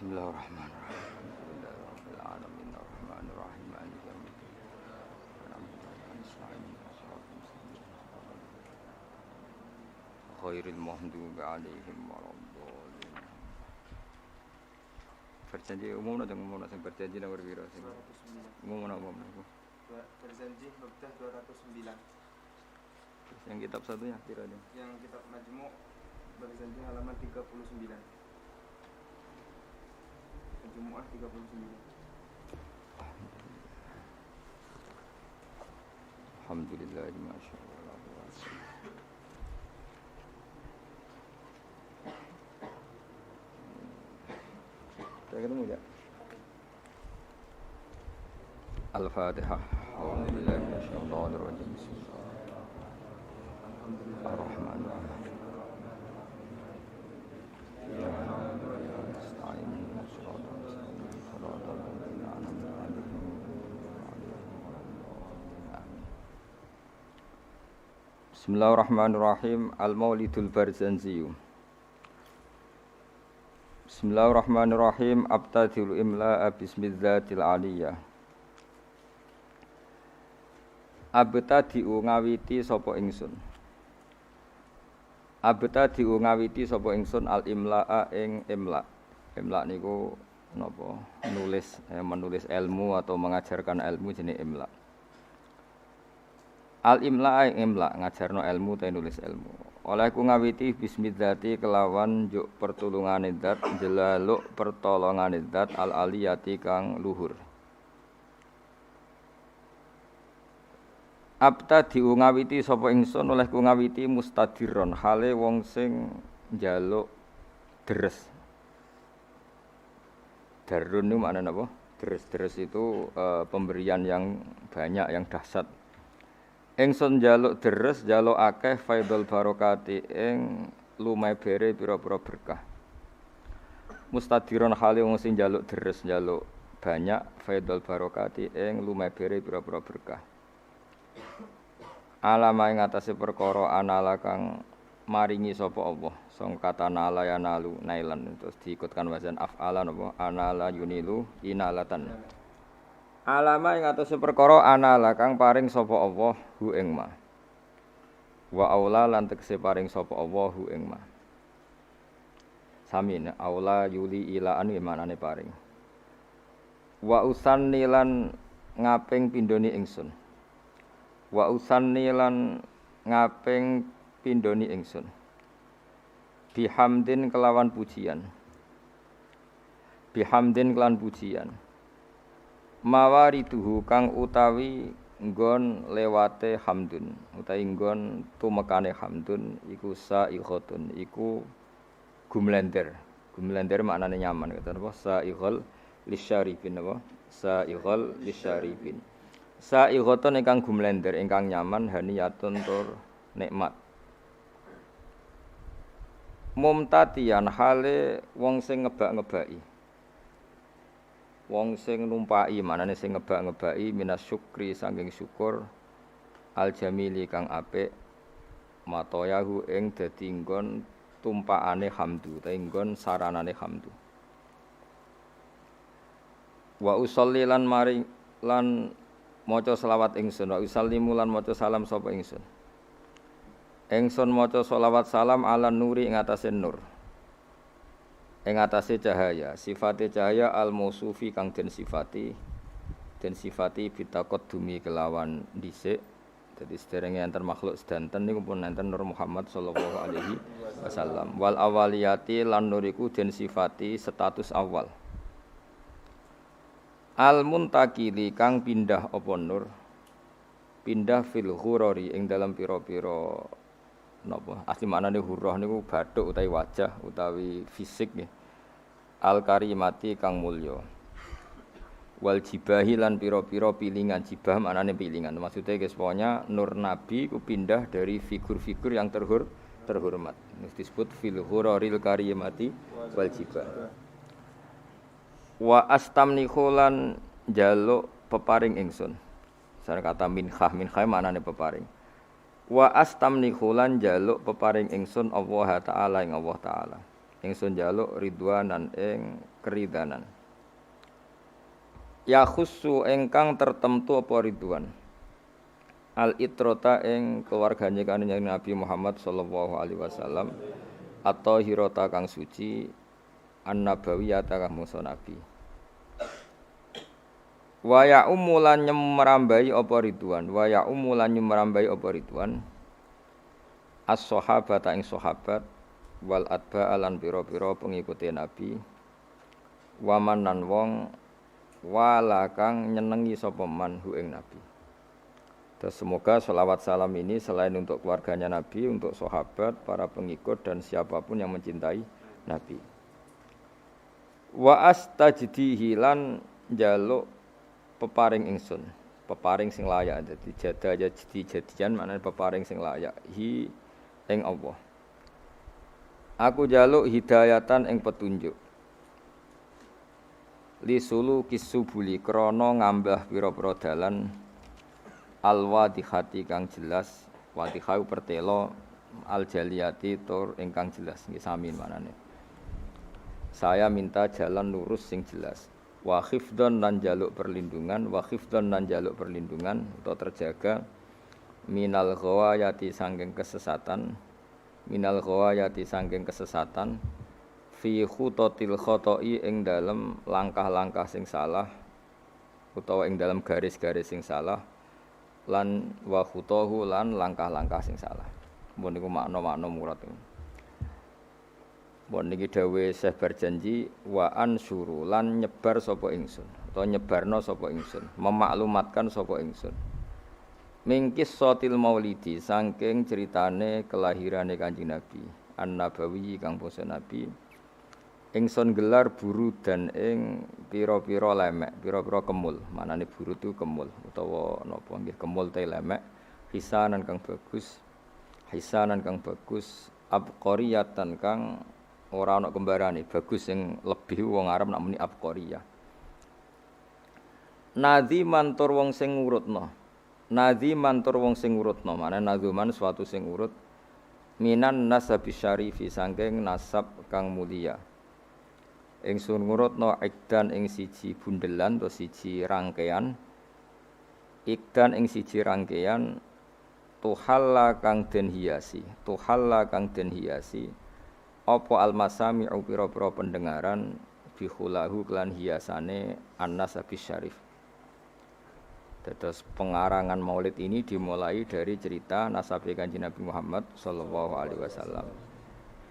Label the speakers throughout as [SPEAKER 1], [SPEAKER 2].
[SPEAKER 1] Bismillahirrahmanirrahim. Alhamdulillahirabbil alamin arrahmanir rahim maliki yaumiddin. Khairil maghdubi alaihim waladdallin. Berjanji umumna jangan umumna sing berjanji nang pira sing umumna umum.
[SPEAKER 2] Berjanji Mabdah 209.
[SPEAKER 1] Yang kitab satunya kira-kira.
[SPEAKER 2] Yang kitab Majmu' berjanji halaman 39. Jumu'ah 39.
[SPEAKER 1] Alhamdulillah masyaallah. Saya ketemu ya. Al-Fatihah. Alhamdulillah masyaallah. Ar-Rahmanir-Rahim. Bismillahirrahmanirrahim. Al-Maulidul Barzanzi. Bismillahirrahmanirrahim. Abtadil imla'a bismidzatil aliyah. Abtadi'u ngawiti sapa ingsun. Abtadi'u ngawiti sapa ingsun al-imla'a ing imla'. Imla' niku napa? Menulis ilmu atau mengajarkan ilmu jenis imla'. Al-imla' ing imla' ngajarno ilmu ta nulis ilmu. Olehku ngawiti bismidzati kelawan njuk pertulungane zat jelaluk pertolongane zat al-aliyati kang luhur. Abtadi'u ngawiti sapa ingsun olehku ngawiti mustadiron hale wong sing njaluk deres. Darun niku maknane apa? Deres itu pemberian yang banyak yang dahsyat. Ingsun njaluk deres njaluk akeh faidul barokati ing lumebere pira-pira berkah. Mustadiron hale wong sing njaluk deres njaluk banyak faidul barokati ing lumebere pira-pira berkah. Alama ing atase perkara anala kang maringi sapa Allah. Song kata nala ya nalu nailan terus diikutkan wazan af'ala napa anala yunilu inalatan. Alama ing atase perkara anala kang paring sapa Allah hu ing ma. Wa aula lan tegese paring sapa Allah hu ing ma. Sami aula yuli ilaan manane paring. Wa usanni lan ngaping pindhoni ingsun. Wa usanni lan ngaping pindhoni ingsun. Bihamdin kelawan pujian. Bihamdin kelan pujian. Mawariduhu kang utawi nggon lewate hamdun utawi nggon tumekane hamdun iku sa'iqatun iku gumlender maknane nyaman kata apa sa'iqal lisyarifin apa sa'iqal lisyarifin sa'iqatun ingkang gumlender ingkang nyaman haniyatun tur nikmat mumtatiyan hale wong sing ngebak-ngebaki wong sing numpaki manane sing ngebak-ngebaki minas syukri saking syukur al jamili kang apik matoyahu ing dadi nggon tumpakane hamdu ta nggon saranane hamdu wa usolli lan mari lan maca selawat ingsun wa usallimu lan maca salam sapa ingsun maca selawat salam ala nuri ing atase nur ing atase cahaya sifate cahaya al-mausufi kang den sifati bitaqaddumi kelawan dhisik dadi sederenge enten makhluk sedanten niku pun enten Nur Muhammad sallallahu alaihi wasallam wal awaliyati lan nuriku den sifati status awal al-muntakili kang pindah apa nur pindah fil ghurari ing dalam pira-pira napa asli maknane hurrah niku bathuk utawi wajah utawi fisik nggih al karimati kang mulya wal jibahi lan pira-pira pilingan jibah maknane pilingan maksudnya guys pokoknya nur nabi ku pindah dari figur-figur yang terhormat disebut fil ghuraril karimati wal jibah wa astamnihu lan njaluk peparing ingsun sareng kata minhah maknane peparing wa astamnihu lan njaluk peparing ingsun Allah taala ing Allah taala ingsun njaluk ridwanan ing keridanan. Ya khussu ingkang tertentu apa ridwan. Al itrota ing keluargane kanjeng Nabi Muhammad sallallahu alaihi wasallam atau hirota kang suci an-nabawiyata kang musa nabi. Wa ya umulan nyemrambai apa ridwan, wa ya umulan nyemrambai apa ridwan. As-sahabata ing sahabat wal atba lan pira-pira pengikuti nabi. Waman nan wong wala kang nyenengi sapa man hu ing nabi. Dan semoga selawat salam ini selain untuk keluarganya Nabi, untuk sahabat, para pengikut dan siapapun yang mencintai Nabi. Wa astajdihi lan njaluk peparing ingsun, peparing sing layak. Dadi jadian maknane peparing sing layak hi ing Allah. Aku njaluk hidayatan ing petunjuk. Li sulu kisubuli krana ngambah pira-pira dalan al-wadihati kang jelas, wadihau pertelo al-jaliyati tur ingkang jelas. Nggih sami manane. Saya minta jalan lurus sing jelas. Wa khifdon lan jaluk perlindungan, wa khifdon lan jaluk perlindungan atau terjaga minal ghawayati sangking kesesatan, minal ghawayati sangking kesesatan fi khutatil khata'i ing dalem langkah-langkah sing salah utawa ing dalem garis-garis sing salah. Lan wa khutahu lan langkah-langkah sing salah. Mun niku makna-makna murad. Mun niki dawuh Syekh berjanji wa ansuru lan nyebar sapa ingsun utawa nyebarno sapa ingsun, memaklumatkan sapa ingsun. Mingkis sotil maulidi saking ceritane kelahirane Kanjeng Nabi, an-nabawi kang basa Nabi. Ingsun gelar buru dan ing pira-pira lemek, pira-pira kemul. Manane buru itu kemul utawa napa nggih kemul te lemek, hisanan kang bagus. Hisanan kang bagus, abqariyatan kang ora ana kembarane, bagus sing lebih wong Arab nak muni abqariyah. Nadhiman tur wong sing ngurutna. Nadhiman tur wong sing ngurutna, manane nadzuman suatu sing urut minan nasabi syarifi saking nasab kang mulia. Ingsun ngurutno ikdan ing siji bundelan atau siji rangkaian. Ikdan ing siji rangkaian tuhalla kang den hiasi, tuhalla kang den hiasi. Apa almasami'u pira-pira pendengaran bihulahu kelan hiasane an-nasabis syarif. Terus pengarangan Maulid ini dimulai dari cerita nasabe Kanjeng Nabi Muhammad sallallahu alaihi wasallam.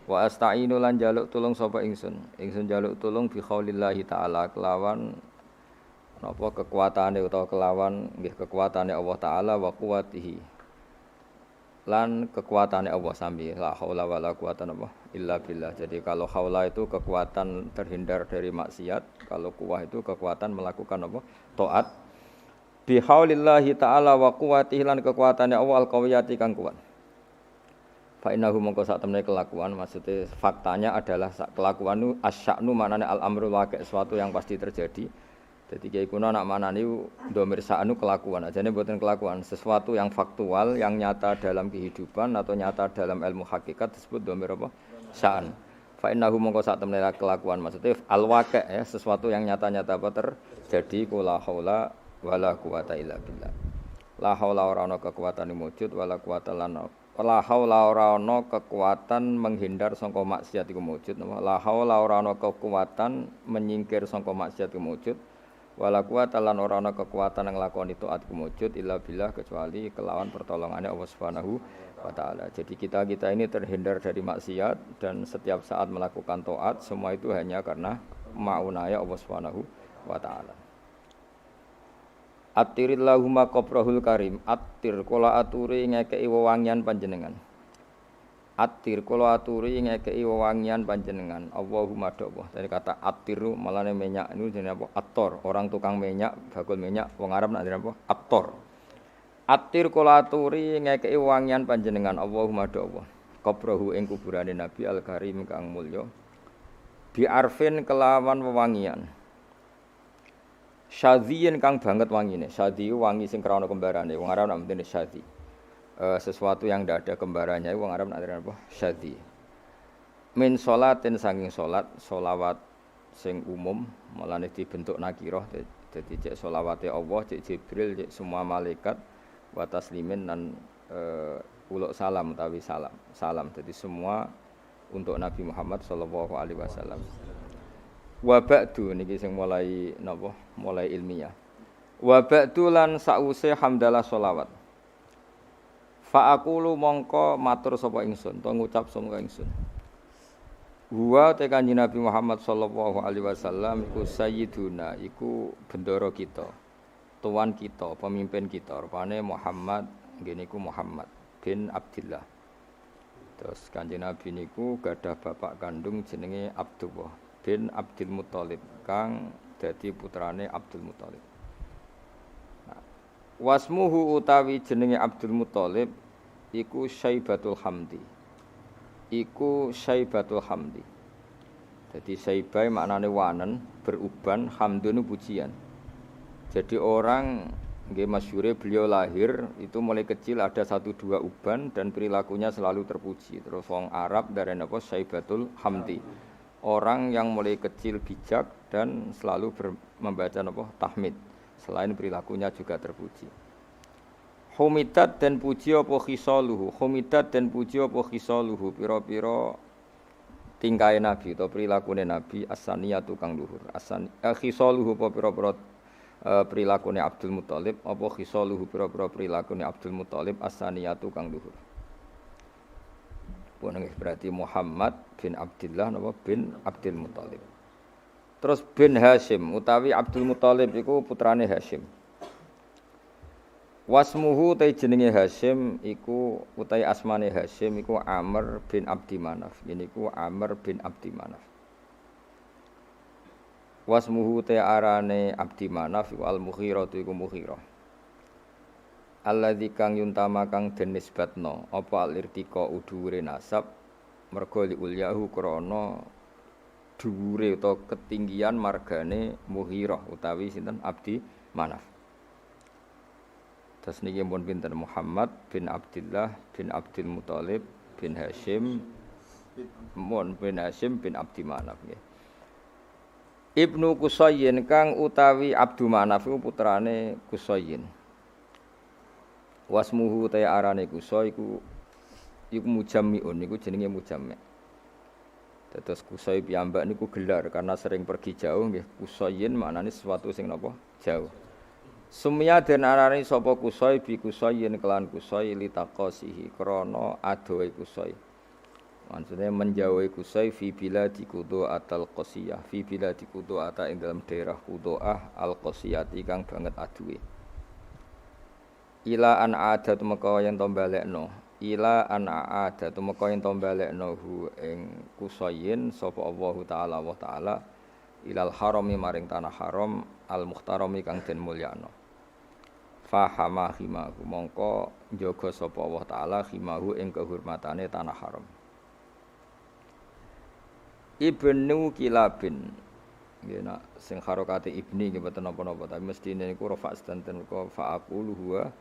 [SPEAKER 1] Wa asta'inu lan jaluk tulung sapa ingsun. Ingsun jaluk tulung bi khaulillahi taala kelawan napa kekuatane utawa kelawan nggih kekuatane Allah taala wa quwwatihi. Lan kekuatane Allah sami la haula wala quwata illa billah. Jadi kalau haula itu kekuatan terhindar dari maksiat, kalau quwwah itu kekuatan melakukan apa? Taat. Bi haulillahi taala wa quwwatihi lan kekuatane Allah al-qawiyati kang kuat. Fa innahu mongko sak temene kelakuan, maksudnya faktanya adalah kelakuan itu asya'nu maknane al-amru waqi' sesuatu yang pasti terjadi. Jadi kiai kuno nak manani dhamir sa'nu kelakuan, ajane mboten kelakuan, sesuatu yang faktual yang nyata dalam kehidupan atau nyata dalam ilmu hakikat disebut dhamir apa? Sa'an. Fa innahu mongko sak temene kelakuan, maksudnya al-waqi' ya, sesuatu yang nyata-nyata apa terjadi kula haula wala quwata illa billah. La haula ora ana kekuatan wujud wala quwata lan la haula ora ana kekuatan menghindar sangka maksiat iku wujud. La haula ora ana kekuatan menyingkir sangka maksiat iku wujud. Wala quwata lan ora ana kekuatan nglakoni taat iku wujud illa billah kecuali kelawan pertolongane Allah Subhanahu wa taala. Jadi kita ini terhindar dari maksiat dan setiap saat melakukan taat semua itu hanya karena maunaya Allah Subhanahu wa taala. Attirillahumma qabrahul karim. Attir kula aturi ngekeki wewangian panjenengan. Attir kula aturi ngekeki wewangian panjenengan. Allahumma Allah. Dari kata attiru malane minyak niku jenenge apa? Attor. Orang tukang minyak, bakul minyak wong Arab nak jenenge apa? Attor. Attir kula aturi ngekeki wewangian panjenengan. Allahumma Allah. Qabrahu ing kuburane Nabi al-Karim kang mulya. Bi arfin kelawan wewangian. Syadhiyin kang banget wangine. Syadhi wangi sing krana kembarane. Wong Arab nak mendene syadhi. Sesuatu yang ndak ada kembarannya wong Arab nak apa? Syadhi. Min sholatin saking salat, sholawat sing umum, mulane dibentuk nakirah dadi cek selawate Allah, cek Jibril, cek semua malaikat wa taslimin dan uluk salam utawi salam. Salam dadi semua untuk Nabi Muhammad sallallahu alaihi wasallam. Wa ba'du niki sing mulai napa? Mulai ilmiah. Wa ba'du lan sause hamdalah sholawat. Fa aqulu mongko matur sapa ingsun, to ngucap sapa ingsun. Huwa te Kanjeng Nabi Muhammad sallallahu alaihi wasallam iku sayyiduna, iku bendoro kita, tuan kita, pemimpin kita. Rupane Muhammad ngene iku Muhammad bin Abdillah. Terus Kanjeng Nabi niku gadah bapak kandung jenenge Abdullah bin Abdul Muthalib kang dadi putrane Abdul Muthalib. Wasmuhu utawi jenenge Abdul Muthalib iku Syaibatul Hamdi. Iku Syaibatul Hamdi. Jadi Syaibai maknane wanen, beruban, hamdun pujian. Jadi orang nggih masyhure beliau lahir itu mulai kecil ada 1-2 uban dan perilakunya selalu terpuji. Terus wong Arab darane apa Syaibatul Hamdi. Orang yang mulai kecil bijak dan selalu membaca apa tahmid. Selain perilakunya juga terpuji. Humidat dan puji apa khisaluhu, humidat dan puji apa khisaluhu, pira-pira tingkahe Nabi atau perilakune Nabi as-saniyatu kang luhur. Khisaluhu apa pira-pira perilakune Abdul Muthalib, apa khisaluhu pira-pira perilakune Abdul Muthalib as-saniyatu kang luhur. Pun berarti Muhammad bin Abdillah napa bin Abdul Muthalib. Terus bin Hashim utawi Abdul Muthalib iku putrane Hashim. Wasmuhu ta jenenge Hashim iku utawi asmane Hashim iku Amr bin Abdi Manaf. Ini iku Amr bin Abdi Manaf. Wasmuhu ta arane Abdi Manaf iku Al-Mughirah iku Mughirah. Alladzi kang yuntama kang den nisbatno apa al-irtiqa udhure nasab merga li ulyahu krana dhuwure utawa ketinggian margane Mughirah utawi sinten Abdi Manaf. Terus niki pun pinten Muhammad bin Abdillah bin Abdul Muthalib bin Hashim bin Hashim bin Abdi Manaf nggih. Ibnu Qusayyin kang utawi Abdu Manaf iku putrane Qusayyin. Wasmuhu ta arane Qusay iku mujammiun niku jenenge mujammi'. Terus Qusay piyambak niku gelar karena sering pergi jauh nggih. Qusayyin maknane sesuatu sing napa jauh. Sumya den arani sapa Qusay bi Qusayyin kelan Qusay litaqasihi krana adohe Qusay. Maksudnya menjauhi Qusay fi biladi Qudaa al-Qasiyah, fi biladi Qudaa ing dalam daerah Qudaa al-Qasiyah kang banget aduwe. Ila an adat meka yen to balekno, ila an adat meka yen to balekno hu ing Qusayyin sapa Allah taala ilal harami maring tanah haram al-muhtarami kang den mulyakno. Fahama khimahu mongko njaga sapa Allah taala khimahu ing kehormatane tanah haram. Ibnu Kilabin nggih nak sing harokate ibni nggih mboten napa-napa tapi mestine niku rafa sedanten kok fa'aqulu huwa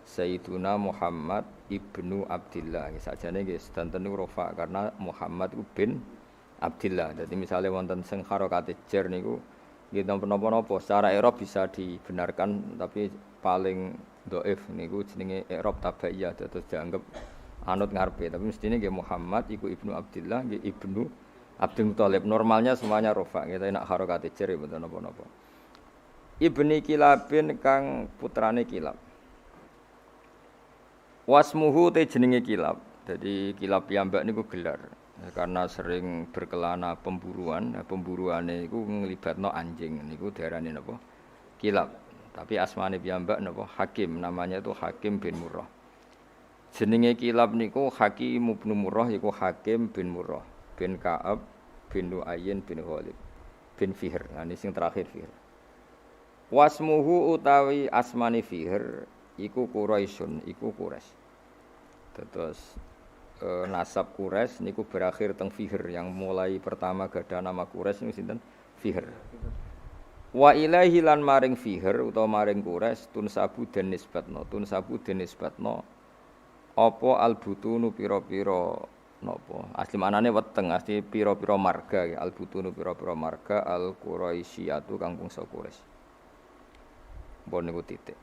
[SPEAKER 1] Sayyiduna Muhammad ibnu Abdillah. Sakjane nggih sedanten niku rafa karena Muhammad iku bin Abdillah. Jadi misalnya wonten sing harokate jar niku nggih napa-napa secara i'rab bisa dibenarkan tapi paling dhaif niku jenenge i'rab tabaiyah terus dianggap anut ngarepe tapi mestine nggih Muhammad iku ibnu Abdillah nggih ibnu Abdul Muthalib. Normalnya semuanya rafa kita nak harokate jar mboten napa-napa. Ibni Kilabin kang putrane Kilab. Wasmuhu te jenenge Kilab. Jadi Kilab piyambak niku gelar karena sering berkelana pemburuan. Pemburuane iku nglibatno anjing niku diarani napa? Kilab. Tapi asmane piyambak napa? Hakim, namanya itu Hakim bin Murrah. Jenenge Kilab niku Hakim bin Murrah iku Hakim bin Murrah bin Ka'ab bin Lu'ayyin bin Ghalib bin Fihr. Nah ini sing terakhir Fihr. Wasmuhu utawi asmane Fihr iku Quraisyun, iku Quraisy. Terus nasab Quraisy niku berakhir teng Fihr yang mulai pertama gadah nama Quraisy niku sinten? Fihr. Wa ilaihi lan maring Fihr utawa maring Quraisy tunsabu den nisbatno apa albutunu pira-pira napa asli manane weteng asli pira-pira marga ya al-butunu pira-pira marga al-quraisyatu kang bangsa Quraisy pun niku titik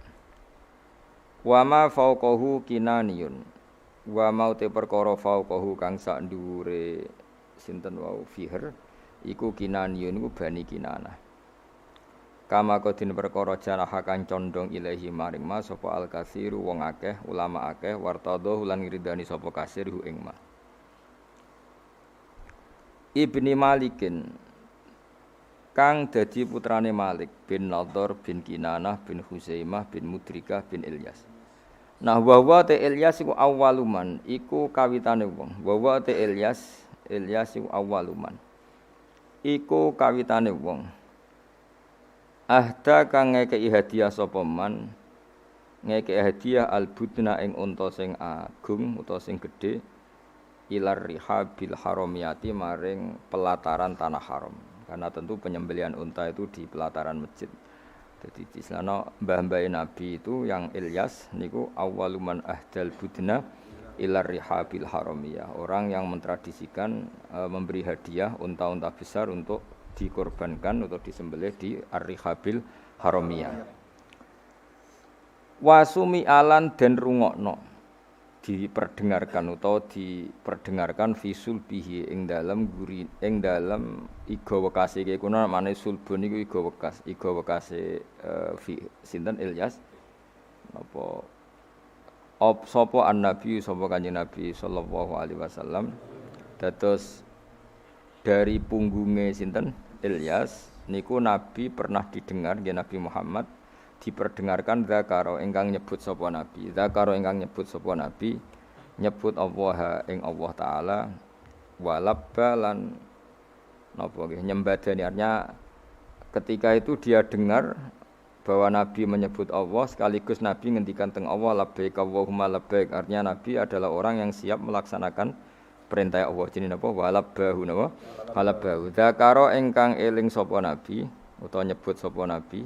[SPEAKER 1] wa ma fauqahu kinaniyun wa mau te perkara fauqahu kang sak dhuwure sinten wau fiher iku kinaniyun iku bani kinanah kama kodine perkara janaha kang condong ilahi maring ma sapa al-katsiru wong akeh ulama akeh wartadho lan ngridani sapa kasir hu ing ma Ibni Malikin kang dadi putrane Malik bin Nadhr bin Kinanah bin Huzaimah bin Mudrikah bin Ilyas nah wa te Ilyas iku awaluman iku kawitane wong wa te Ilyas iku awaluman iku kawitane wong ahda kang ngekeki hadiah sapa man ngekeki hadiah albudna ing unta sing agung utawa sing gedhe ilar rihabil haramiyati maring pelataran tanah haram karena tentu penyembelihan unta itu di pelataran masjid. Jadi di sana mbah-mbah Nabi itu yang Ilyas niku awwaluman ahdal budna ilar rihabil haramiyah orang yang mentradisikan memberi hadiah unta-unta besar untuk dikorbankan atau disembelih di Ar-Rihabil Haramiyah. Wasumi alan den rungokno diperdengarkan utawa diperdengarkan fisul bihi ing dalam iga wekase iki kuna mane sulbun iku iga wekase sinten Ilyas napa sapa an-nabi sapa kanjeng Nabi sallallahu alaihi wasallam dados dari punggunge sinten Ilyas niku Nabi pernah didengar nggih Nabi Muhammad diperdengarkan zakaro ingkang nyebut sapa Nabi nyebut Allah ing Allah taala walabbalan napa nggih nyembadani artinya ketika itu dia dengar bahwa Nabi menyebut Allah sekaligus Nabi ngendikan teng Allah labbaik Allahumma labbaik artinya Nabi adalah orang yang siap melaksanakan perintah Allah jenenge napa walabbahu napa walabbahu zakaro ingkang eling sapa nabi utawa nyebut sapa nabi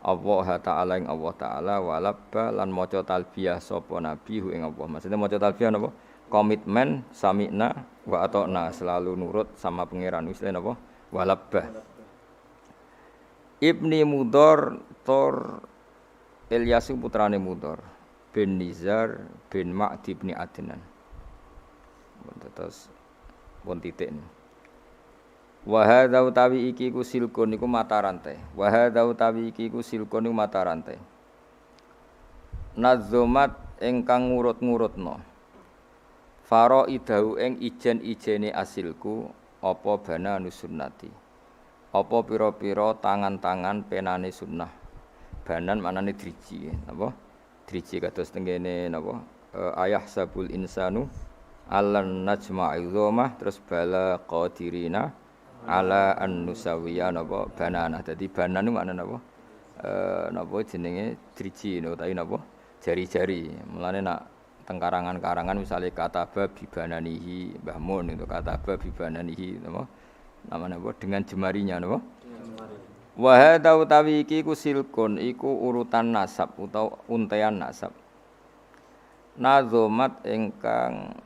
[SPEAKER 1] Allah taala ing Allah taala walabba lan maca talbiyah sapa nabi hu ing Allah maksudnya maca talbiyah napa komitmen sami'na wa ata'na selalu nurut sama pangeran wis napa walabba Ibni Mudhar Tor Ilyasu putrane Mudhar bin Nizar bin Ma'di bin Adnan terus pun titik ni. Wa hadza utawi iki ku silkun niku mata rantai. Wa hadza utawi iki ku silkun niku mata rantai. Nazumat ingkang ngurut-ngurutno. Faraidahu ing ijen-ijene asilku apa bana nusunnati. Apa pira-pira tangan-tangan penane sunnah. Banan manane driji, napa? Driji kados tengene napa? Ayah sabul insanu alan najma'i dhomah terus bala qadirina ala an nusawiya napa banana dadi banan niku maknane napa napa jenenge driji utawi napa jari-jari mulane nak teng karangan-karangan misale kataba bibananihi Mbah Mun itu kataba bibananihi napa namane apa dengan jemarinya napa wa hadza utawi iki ku silkun iku urutan nasab utawa untean nasab nazomat ingkang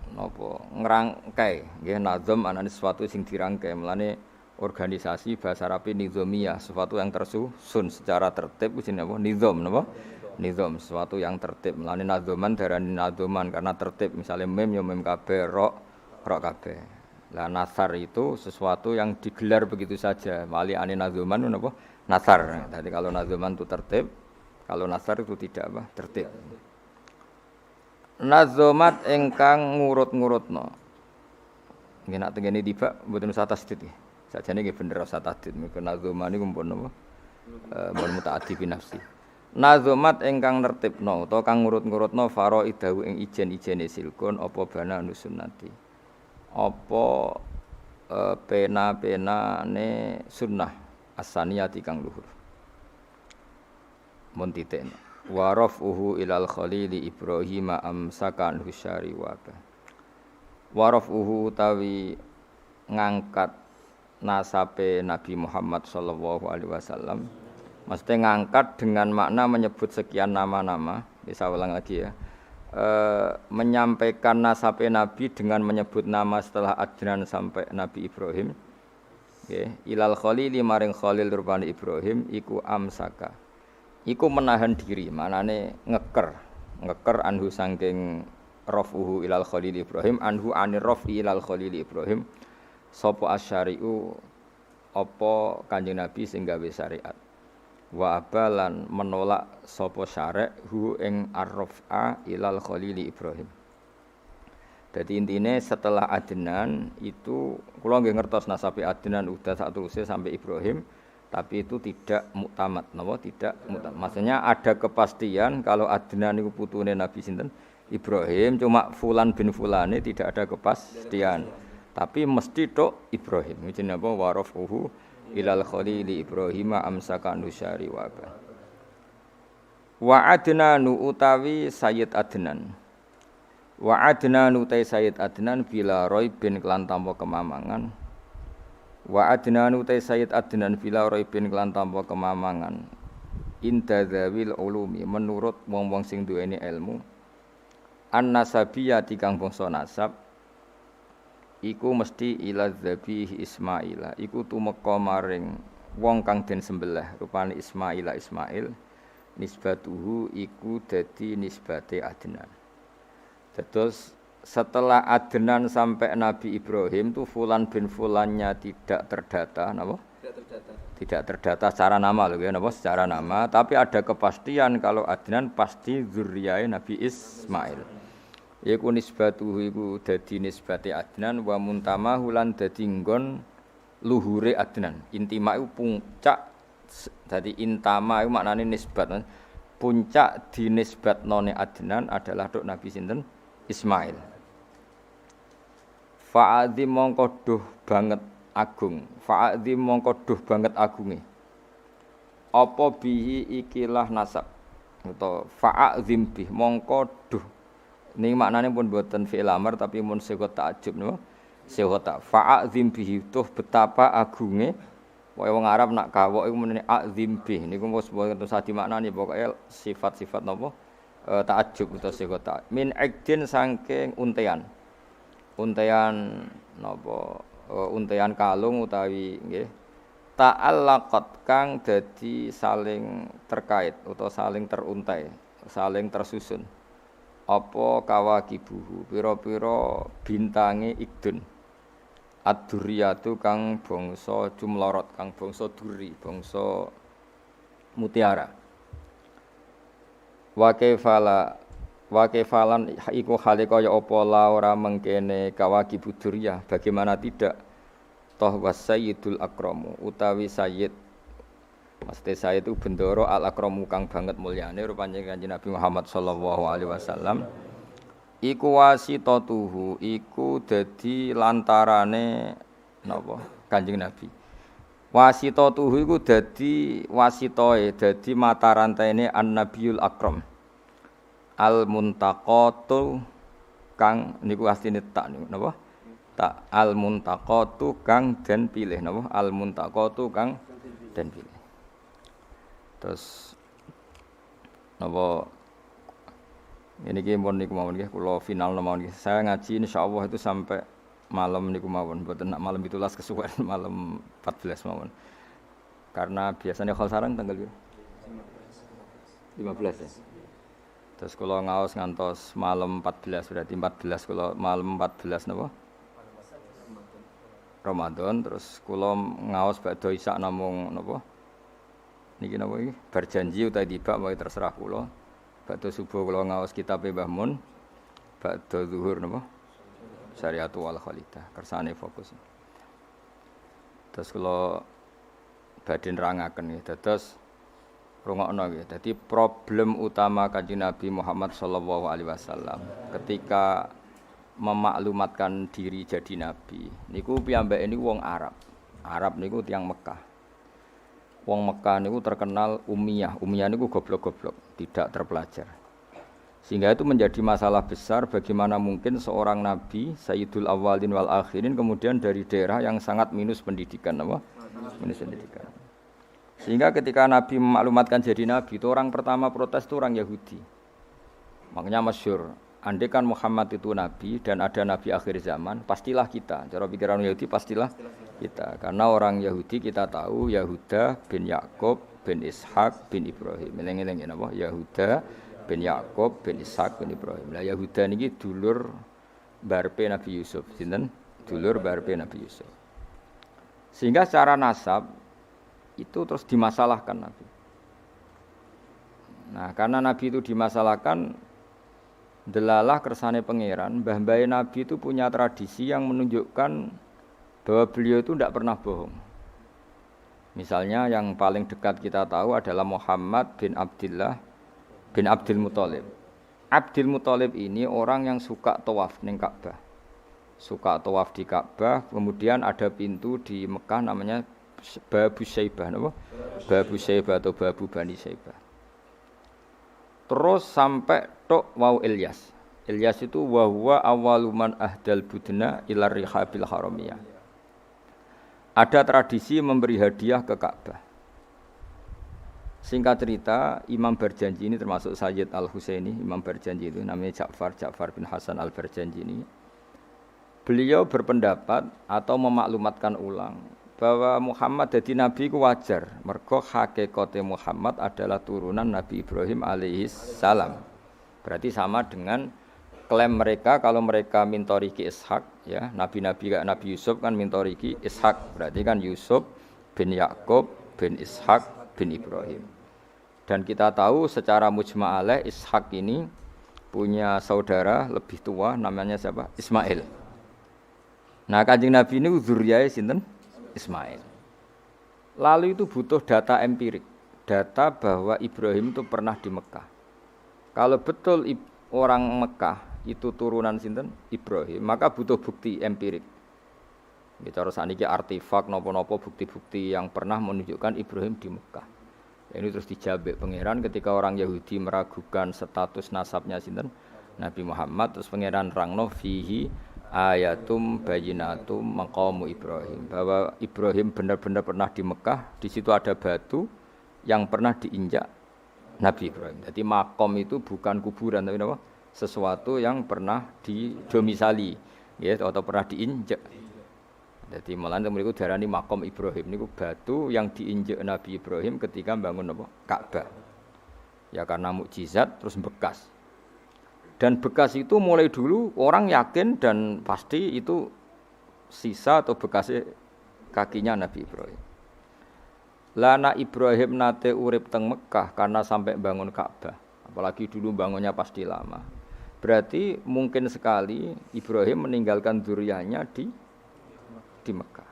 [SPEAKER 1] napa ngrangkai nggih nazam anane sesuatu sing dirangkai melane organisasi bahasa Arab nizamiyah sesuatu yang tersusun secara tertib jenenge apa nizam napa nizam sesuatu yang tertib melane nazaman darani nazaman karena tertib misalnya mem ya mem kabeh ro kabeh lah nasar itu sesuatu yang digelar begitu saja wali ane nazaman napa nasar jadi kalau nazaman itu tertib kalau nasar itu tidak apa tertib nazomat ingkang ngurut-ngurutno. Nggih nak tengene tiba mboten usah tasdid nggih. Sajane nggih bener usah tasdid mergo nazoman niku mpun napa? Mun mutaaddi bi nafsi. Nazomat ingkang nertibno utawa kang ngurut-ngurutno faraidahu ing ijen-ijene silkun apa bana nusunnati. Apa pena-penane sunnah as-saniyati kang luhur. Mun titik. Wa rafuhu ilal khalili Ibrahim amsakan husyari waba wa rafuhu tawi ngangkat nasabe Nabi Muhammad sallallahu alaihi wasallam mesti ngangkat dengan makna menyebut sekian nama-nama bisa ulang lagi ya menyampaikan nasab Nabi dengan menyebut nama setelah Adnan sampai Nabi Ibrahim. Nggih, ilal khalili maring Khalil rupane Ibrahim iku amsaka. Iku menahan diri, manane ngeker anhu saking rafuhu ilal khalil Ibrahim anhu anir rafi ilal khalil Ibrahim sapa asyari'u apa Kanjeng Nabi sing gawe syariat wa abalan menolak sapa syarek hu ing arrafa ilal khalil Ibrahim. Jadi intine setelah Adnan itu kula nggih ngertos nasabe Adnan udah sak teruse sampai Ibrahim. Tapi itu tidak muktamad, napa tidak muktamad. Maksudnya ada kepastian kalau Adnan niku putune Nabi sinten Ibrahim, cuma fulan bin fulane tidak ada kepastian. Tapi mesti tok Ibrahim. Jenenge apa warafuhu ilal khalili Ibrahim amsaka nusyari wa ba. Wa Adnanu utawi Sayyid Adnan. Wa Adnanu utai Sayyid Adnan bila raibin kelan tanpa kemamangan. Wa Adnanu ta Sayyid Adnan bila raibin kelan tanpa kemamangan inda dzawil ulumi menurut wong-wong sing duweni ilmu an-nasabiyati kang bangsa nasab iku mesti ila dzabih Ismaila iku tumeka maring wong kang den sembelih rupane Ismaila Ismail nisbatuhu iku dadi nisbate Adnan. Terus setelah Adnan sampai Nabi Ibrahim tuh fulan bin fulannya tidak terdata, napa? Tidak terdata secara nama lho ya, napa? Secara nama, tapi ada kepastian kalau Adnan pasti zuriyae Nabi Ismail. Iku nisbatuhu iku dadi nisbate Adnan wa muntamahu lan dadi nggon luhure Adnan. Intima iku puncak dadi intama iku maknane nisbat. Puncak dinisbatnone Adnan adalah dok Nabi sinten? Ismail. Fa'adzim mongko duh banget agung. Fa'adzim mongko duh banget agunge. Apa bihi ikilah nasab. Atau fa'adzim bih mongko duh. Ini maknanya pun buatan fi'il amr tapi mun sighah ta'jub napa? Sighah ta. Fa'adzim bihi tuh betapa agunge. Pokoke wong Arab nak kawok iku menene adzim bih. Niku wis boten sadi maknane pokoke sifat-sifat napa? Ta'jub utawa sighah ta. Min ikdin saking untean. Untean napa untean kalung utawi nggih ta'allaqat kang dadi saling terkait utawa saling teruntai, saling tersusun. Apa kawakibuhu pira-pira bintange ikdun. Ad-durriyatu kang bangsa jumlorot, kang bangsa duri, bangsa mutiara. Wa kefalan iku hale kaya apa la ora mengkene kawaki buduriyah bagaimana tidak toh wasayyidul akramu utawi sayyid mesti sayyid itu bendoro al akramu kang banget mulyane rupane Kanjeng Nabi Muhammad sallallahu alaihi wasallam iku wasitatuhu iku dadi lantarane napa Kanjeng Nabi wasitatuhu iku dadi wasitoe dadi mata rantene an-nabiyul akram al muntaqatu kang niku asline tak niku napa tak al muntaqatu kang den pilih napa al muntaqatu kang den pilih terus napa ini ki mun niku mawon nggih kula final mawon nggih saya ngaji insyaallah itu sampai malam niku mawon mboten nak malam 17 kesuwen malam 14 mawon karena biasanya khol sarang tanggal 15 ya. Terus kula ngaos ngantos malam 14 berarti 14 kula malam 14 napa? Ramadan terus kula ngaos badhe isak namung napa? Niki napa iki? Berjanji utawi tiba wae terserah kula. Badhe subuh kula ngaos kitab Mbah Mun. Badhe zuhur napa? Syariatu wal Khalidah. Kersane fokus. Terus kula badhe nerangaken nggih. Dados rungokno nggih. Dadi problem utama Kanjeng Nabi Muhammad sallallahu alaihi wasallam ketika memaklumatkan diri jadi nabi niku piyambake niku wong Arab. Arab niku tiyang Mekah. Wong Mekah niku terkenal ummiyah. Ummiyah niku goblok-goblok, tidak terpelajar. Sehingga itu menjadi masalah besar bagaimana mungkin seorang nabi Sayyidul Awwalin wal Akhirin kemudian dari daerah yang sangat minus pendidikan apa? Minus pendidikan. Sehingga ketika Nabi memaklumatkan jadi Nabi, itu orang pertama protes itu orang Yahudi. Makanya masyhur, andai kan Muhammad itu nabi dan ada nabi akhir zaman, pastilah kita. Cara pikiran Yahudi pastilah kita. Karena orang Yahudi kita tahu Yahuda bin Yakub bin Ishak bin Ibrahim. Eling-eling napa? Yahuda bin Yakub bin Ishak bin Ibrahim. Lah Yahuda niki dulur barpe Nabi Yusuf. Sinten? Dulur barpe Nabi Yusuf. Sehingga secara nasab itu terus dimasalahkan Nabi. Nah, karena Nabi itu dimasalahkan, delalah kersane pangeran, mbah-mbah Nabi itu punya tradisi yang menunjukkan bahwa beliau itu tidak pernah bohong. Misalnya yang paling dekat kita tahu adalah Muhammad bin Abdullah bin Abdul Muthalib. Abdul Muthalib ini orang yang suka tawaf ning Ka'bah. Suka tawaf di Ka'bah, kemudian ada pintu di Mekah namanya Babu Syaibah, napa? Babu Syaibah atau Babu Bani Syaibah. Terus sampai tok wau Ilyas. Ilyas itu wa huwa awwaluman ahdal budna ila rihabil haramiyah. Ada tradisi memberi hadiah ke Ka'bah. Singkat cerita, Imam Barjanji ini termasuk Sayyid Al-Husaini, Imam Barjanji itu namanya Ja'far bin Hasan Al-Barjanji ini. Beliau berpendapat atau memaklumatkan ulang bahwa Muhammad jadi nabi ku wajar. Mergo hakikate Muhammad adalah turunan Nabi Ibrahim alaihis salam. Berarti sama dengan klaim mereka kalau mereka mintoriki Ishak, ya, nabi-nabi kayak Nabi Yusuf kan mintoriki Ishak. Berarti kan Yusuf bin Yakub bin Ishak bin Ibrahim. Dan kita tahu secara mujma' alaih Ishak ini punya saudara lebih tua namanya siapa? Ismail. Nah, Kanjeng Nabi ini dzurriyahe sinten? Ismail. Lalu itu butuh data empirik, data bahwa Ibrahim itu pernah di Mekah. Kalau betul orang Mekah itu turunan sinten? Ibrahim, maka butuh bukti empirik. Bicara saniki artefak napa-napa bukti-bukti yang pernah menunjukkan Ibrahim di Mekah. Ini terus dijabek pangeran ketika orang Yahudi meragukan status nasabnya sinten? Nabi Muhammad, terus pangeran rangno fihi ayatum bayinatum maqamu Ibrahim, bahwa Ibrahim benar-benar pernah di Mekah. Di situ ada batu yang pernah diinjak Nabi Ibrahim. Jadi makom itu bukan kuburan tapi apa? Sesuatu yang pernah didomisali, ya, atau pernah diinjak. Jadi malah mereka darani makom Ibrahim niku batu yang diinjak Nabi Ibrahim ketika bangun apa? Ka'bah. Ya karena mukjizat terus bekas. Dan bekas itu mulai dulu orang yakin dan pasti itu sisa atau bekas kakinya Nabi Ibrahim. Lana Ibrahim nate urip teng Mekah karena sampai bangun Ka'bah. Apalagi dulu bangunnya pasti lama. Berarti mungkin sekali Ibrahim meninggalkan dzurriyyahnya di Mekah.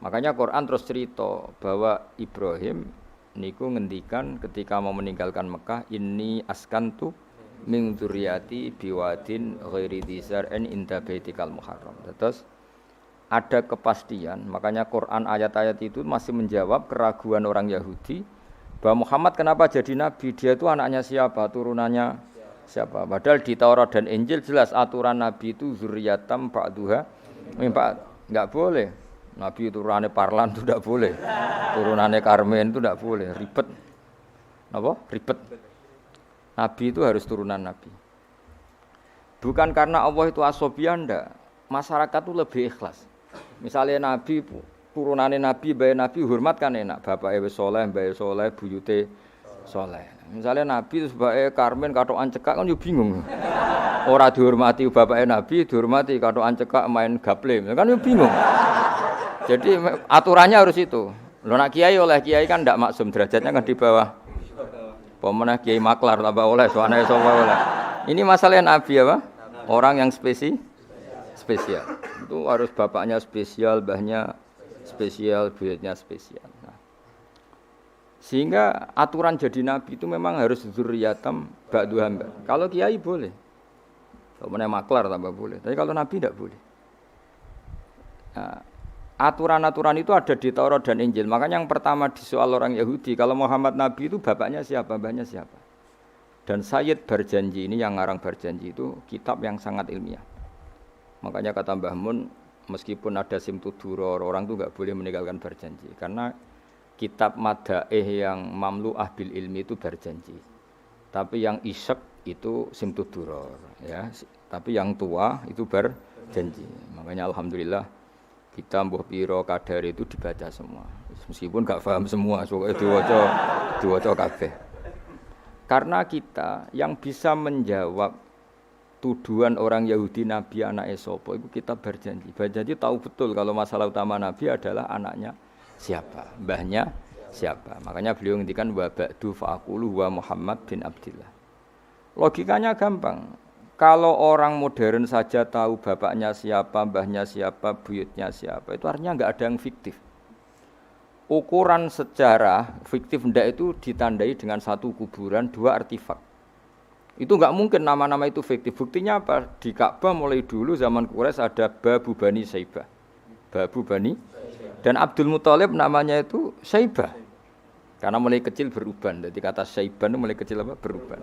[SPEAKER 1] Makanya Quran terus cerita bahwa Ibrahim niku ngendikan ketika mau meninggalkan Mekah, inni askantu min dzurriyyati biwadin ghairi dzar'in inda baitikal muharram. Terus ada kepastian, makanya Quran ayat-ayat itu masih menjawab keraguan orang Yahudi bahwa Muhammad kenapa jadi nabi, dia itu anaknya siapa, turunannya siapa. Padahal di Taurat dan Injil jelas aturan nabi itu dzurriyyatam ba'duha min ba'd. Enggak boleh. Nabi turunannya Parlan itu tidak boleh. Turunannya Karmen itu tidak boleh, ribet. Apa? Ribet. Nabi itu harus turunan Nabi. Bukan karena Allah itu asobiyah, ndak. Masyarakat itu lebih ikhlas. Misalnya Nabi, turunannya Nabi, bayi Nabi, hormat kan enak. Bapaknya soleh, bayi soleh, buyute soleh. Misalnya Nabi, sebagai Karmen, katokan cekak kan juga bingung. Orang dihormati bapaknya Nabi, dihormati katokan cekak main gaple. Kan juga bingung. Jadi aturannya harus itu. Lo nak kiai oleh kiai kan ndak maksum, derajatnya kan di bawah. Pemenang kiai maklar tambah oleh, soalnya oleh. Ini masalah Nabi apa? Orang yang spesial. Itu harus bapaknya spesial, mbahnya spesial, buyutnya spesial. Nah. Sehingga aturan jadi Nabi itu memang harus dzurriyyatam ba'du hamba. Kalau kiai boleh. Kalau pemenang maklar tambah boleh. Tapi kalau Nabi tidak boleh. Nah, aturan-aturan itu ada di Taurat dan Injil. Makanya yang pertama di soal orang Yahudi, kalau Muhammad Nabi itu bapaknya siapa, mbahnya siapa. Dan Sayyid Barjanji ini yang ngarang Barjanji itu kitab yang sangat ilmiah. Makanya kata Mbah Mun, meskipun ada simtuduror, orang itu enggak boleh meninggalkan Barjanji. Karena kitab madaih yang mamlu'ah bil ilmi itu Barjanji. Tapi yang isyek itu simtud duror ya. Tapi yang tua itu berjanji. Makanya alhamdulillah kita mbuh piro kadar itu dibaca semua. Meskipun gak paham semua, pokoknya diwaca kabeh. Karena kita yang bisa menjawab tuduhan orang Yahudi Nabi anake sapa itu kita berjanji. Berjanji tahu betul kalau masalah utama Nabi adalah anaknya siapa, mbahnya siapa. Makanya beliau ngendikan wa ba'du faqulu wa Muhammad bin Abdillah. Logikanya gampang. Kalau orang modern saja tahu bapaknya siapa, mbahnya siapa, buyutnya siapa, itu artinya enggak ada yang fiktif. Ukuran sejarah fiktif ndak itu ditandai dengan satu kuburan, dua artefak. Itu enggak mungkin nama-nama itu fiktif. Buktinya apa? Di Ka'bah mulai dulu zaman Quraisy ada Babu Bani Saibah. Babu Bani dan Abdul Muthalib namanya itu Saibah. Karena mulai kecil beruban. Jadi kata Saibah itu mulai kecil apa? Beruban.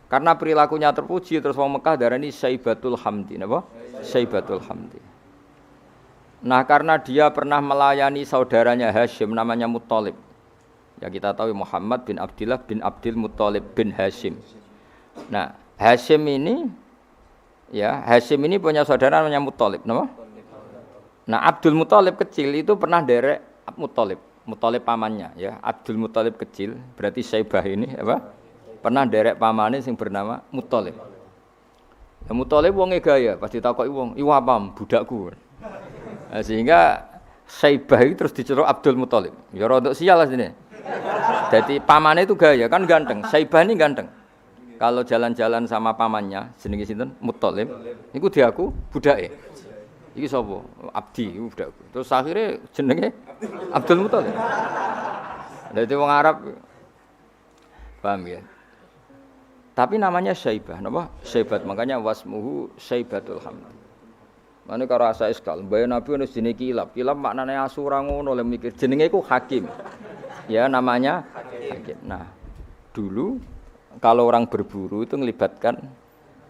[SPEAKER 1] Karena perilakunya terpuji terus wong Mekah darani Saibatul Hamdi, napa? Saibatul Hamdi. Nah, karena dia pernah melayani saudaranya Hashim namanya Muthalib. Ya kita tahu Muhammad bin Abdillah bin Abdul Muthalib bin Hashim. Nah, Hashim ini punya saudara namanya Muthalib, napa? Nah, Abdul Muthalib kecil itu pernah derek Muthalib pamannya ya. Abdul Muthalib kecil, berarti Saibah ini apa? Pernah derek pamane sing bernama Muthalib. Ya Muthalib wonge gaya, pas ditakoki wong, "Iku apa, budakku?" Nah, sehingga Saibah itu terus diceluk Abdul Muthalib. Ya rodok sial lah sini. Jadi pamannya itu gaya, kan ganteng. Saibah ini ganteng. Kalau jalan-jalan sama pamannya, jenenge sinten? Muthalib. Iku diaku budake. Iki sapa? Abdi, iku budakku. Terus akhirnya jenenge Abdul Muthalib. Dadi wong Arab paham ya? Tapi namanya Saibah, napa? Saibat, makanya wasmuhu Saibatul Hamd. Mane karo asa iskal, mbaya Nabi ono jenenge Kilab. Kilab maknane asu ora ngono le mikir. Jenenge iku Hakim. Ya namanya Hakim. Nah, dulu kalau orang berburu itu melibatkan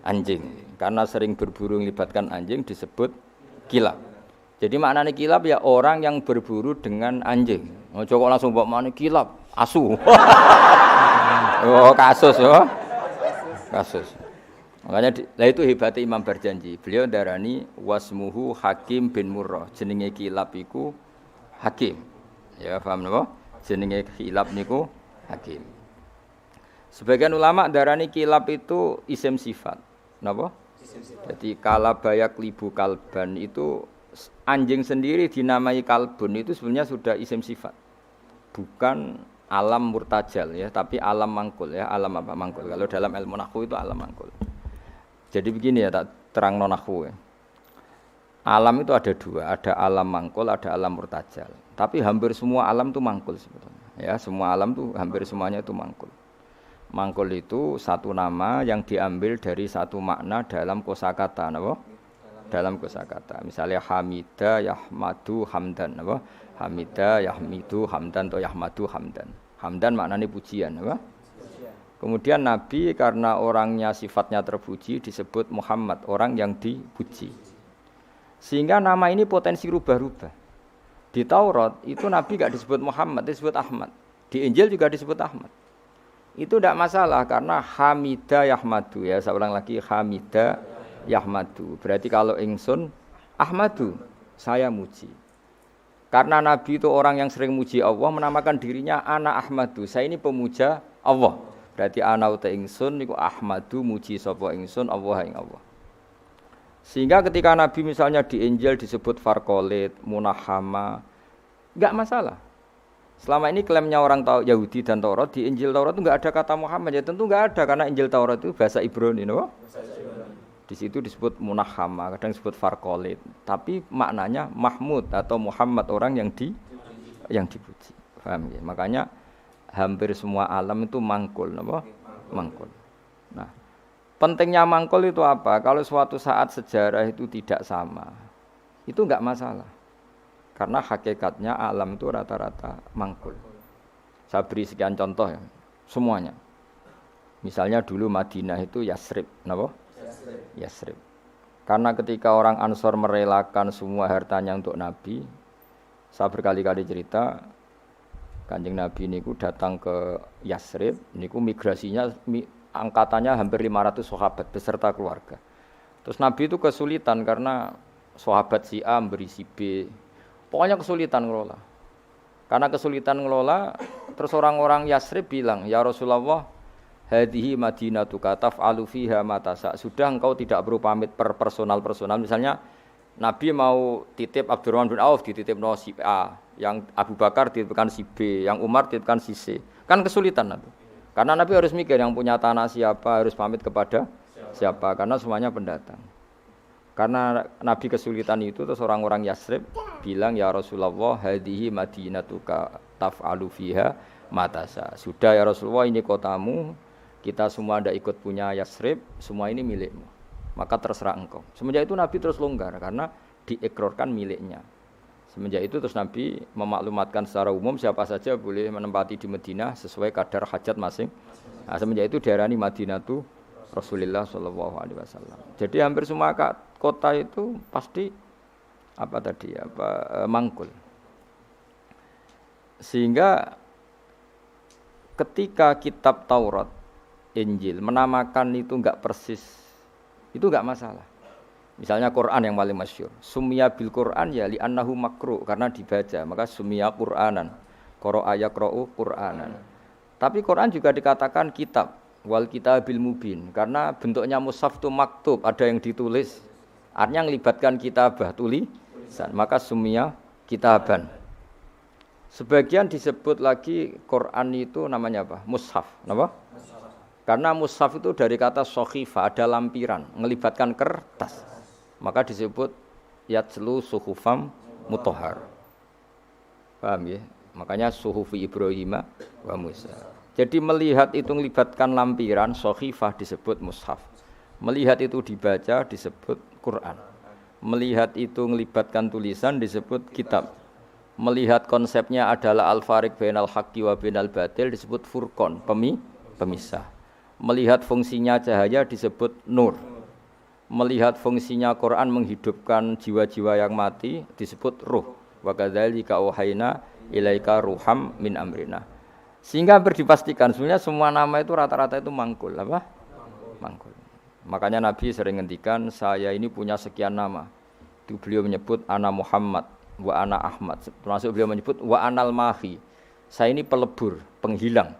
[SPEAKER 1] anjing. Karena sering berburu melibatkan anjing disebut Kilab. Jadi maknane Kilab ya orang yang berburu dengan anjing. Ojo kok langsung mbok maknane Kilab, asu. Oh, kasus yo. Kasus. Makanya itu hebatnya Imam Berjanji. Beliau darani wasmuhu Hakim bin Murrah. Jenenge Kilab iku Hakim. Ya paham napa? Jenenge Kilab niku Hakim. Sebagian ulama darani Kilab itu isim sifat. Napa? Jadi kalabayak libu kalban itu anjing sendiri dinamai kalbun itu sebenarnya sudah isim sifat. Bukan alam murtajal ya, tapi alam mangkul ya. Alam apa mangkul? Kalau dalam ilmu nahwu itu alam mangkul. Jadi begini ya, tak terang nonahwu ya. Alam itu ada dua, ada alam mangkul, ada alam murtajal. Tapi hampir semua alam itu mangkul sebetulnya. Ya, semua alam itu hampir semuanya itu mangkul. Mangkul itu satu nama yang diambil dari satu makna dalam kosakata, napa? Dalam kosakata. Misalnya Hamida, Yahmadu, Hamdan, napa? Hamida, Yahmidu, Hamdan atau Yahmadu, Hamdan. Hamdan maknanya pujian, napa? Kemudian Nabi karena orangnya sifatnya terpuji disebut Muhammad, orang yang dipuji. Sehingga nama ini potensi rubah-rubah. Di Taurat itu Nabi tidak disebut Muhammad, disebut Ahmad. Di Injil juga disebut Ahmad. Itu tidak masalah karena Hamida Yahmadu ya. Saya ulang lagi Hamida Yahmadu. Berarti kalau ingsun Ahmadu, saya muji. Karena Nabi itu orang yang sering muji Allah, menamakan dirinya Ana Ahmadu. Saya ini pemuja Allah. Berarti ana uta ingsun niku Ahmadu muji sapa ingsun Allah ing Allah. Sehingga ketika Nabi misalnya di Injil disebut Farqalit, Munahama, enggak masalah. Selama ini klaimnya orang Yahudi dan Taurat, di Injil Taurat itu enggak ada kata Muhammad. Ya tentu enggak ada karena Injil Taurat itu bahasa Ibrani, no? Di situ disebut Munahama, kadang disebut Farqalit, tapi maknanya Mahmud atau Muhammad orang yang dipuji. Paham ya? Makanya hampir semua alam itu mangkul, apa? Mangkul. Nah, pentingnya mangkul itu apa? Kalau suatu saat sejarah itu tidak sama, itu enggak masalah. Karena hakikatnya alam itu rata-rata mangkul. Saya beri sekian contoh ya, semuanya. Misalnya dulu Madinah itu Yasrib, apa? Yasrib. Karena ketika orang Ansor merelakan semua hartanya untuk Nabi, saya berkali-kali cerita, Kanjeng Nabi niku datang ke Yasrib, niku migrasinya angkatannya hampir 500 sahabat beserta keluarga. Terus Nabi itu kesulitan karena sahabat si A memberi si B. Pokoknya kesulitan ngelola. Karena kesulitan ngelola, terus orang-orang Yasrib bilang, "Ya Rasulullah, hadhihi madinatuka taf'alu fiha ma tasa." Sudah engkau tidak perlu pamit per personal. Misalnya Nabi mau titip Abdurrahman bin Auf dititipno si A, yang Abu Bakar dititipkan si B, yang Umar dititipkan si C. Kan kesulitan Nabi. Karena Nabi harus mikir yang punya tanah siapa, harus pamit kepada siapa, karena semuanya pendatang. Karena Nabi kesulitan itu, terus orang-orang Yasrib bilang, "Ya Rasulullah, hadhihi madinatuka taf'alu fiha ma tasa." Sudah ya Rasulullah, ini kotamu, kita semua ada ikut punya Yasrib, semua ini milikmu. Maka terserah engkau. Semenjak itu Nabi terus longgar karena diikrarkan miliknya. Semenjak itu terus Nabi memaklumatkan secara umum siapa saja boleh menempati di Madinah sesuai kadar hajat masing. Nah, semenjak itu diarani Madinatu Rasulullah sallallahu alaihi wasallam. Jadi hampir semua kota itu pasti mangkul. Sehingga ketika kitab Taurat, Injil menamakan itu enggak persis, itu enggak masalah. Misalnya Quran yang paling masyhur, summiya bil Quran ya li annahu makru, karena dibaca, maka summiya Quranan. Qara'a yaqra'u Quranan. Tapi Quran juga dikatakan kitab, wal kitabil mubin, karena bentuknya mushaf itu maktub, ada yang ditulis. Artinya melibatkan kitabah, tulisan, maka summiya kitaban. Sebagian disebut lagi Quran itu namanya apa? Mushaf, apa? Karena mushaf itu dari kata sokhifah, ada lampiran, melibatkan kertas. Maka disebut yatslu suhufam mutahhar. Paham ya? Makanya suhufi Ibrahim wa Musa. Jadi melihat itu melibatkan lampiran, sokhifah disebut mushaf. Melihat itu dibaca disebut Quran. Melihat itu melibatkan tulisan disebut kitab. Melihat konsepnya adalah al-fariq bainal haqqi wa bainal batil disebut furqan, pemisah. Melihat fungsinya cahaya disebut nur. Melihat fungsinya Quran menghidupkan jiwa-jiwa yang mati disebut ruh. Wa kadzalika auhayna ilaika ruham min amrina. Sehingga berdipastikan sebenarnya semua nama itu rata-rata itu mangkul, apa? Mangkul. Makanya Nabi sering ngendikan, saya ini punya sekian nama. Itu beliau menyebut ana Muhammad wa ana Ahmad. Termasuk beliau menyebut wa anal mahi. Saya ini pelebur, penghilang.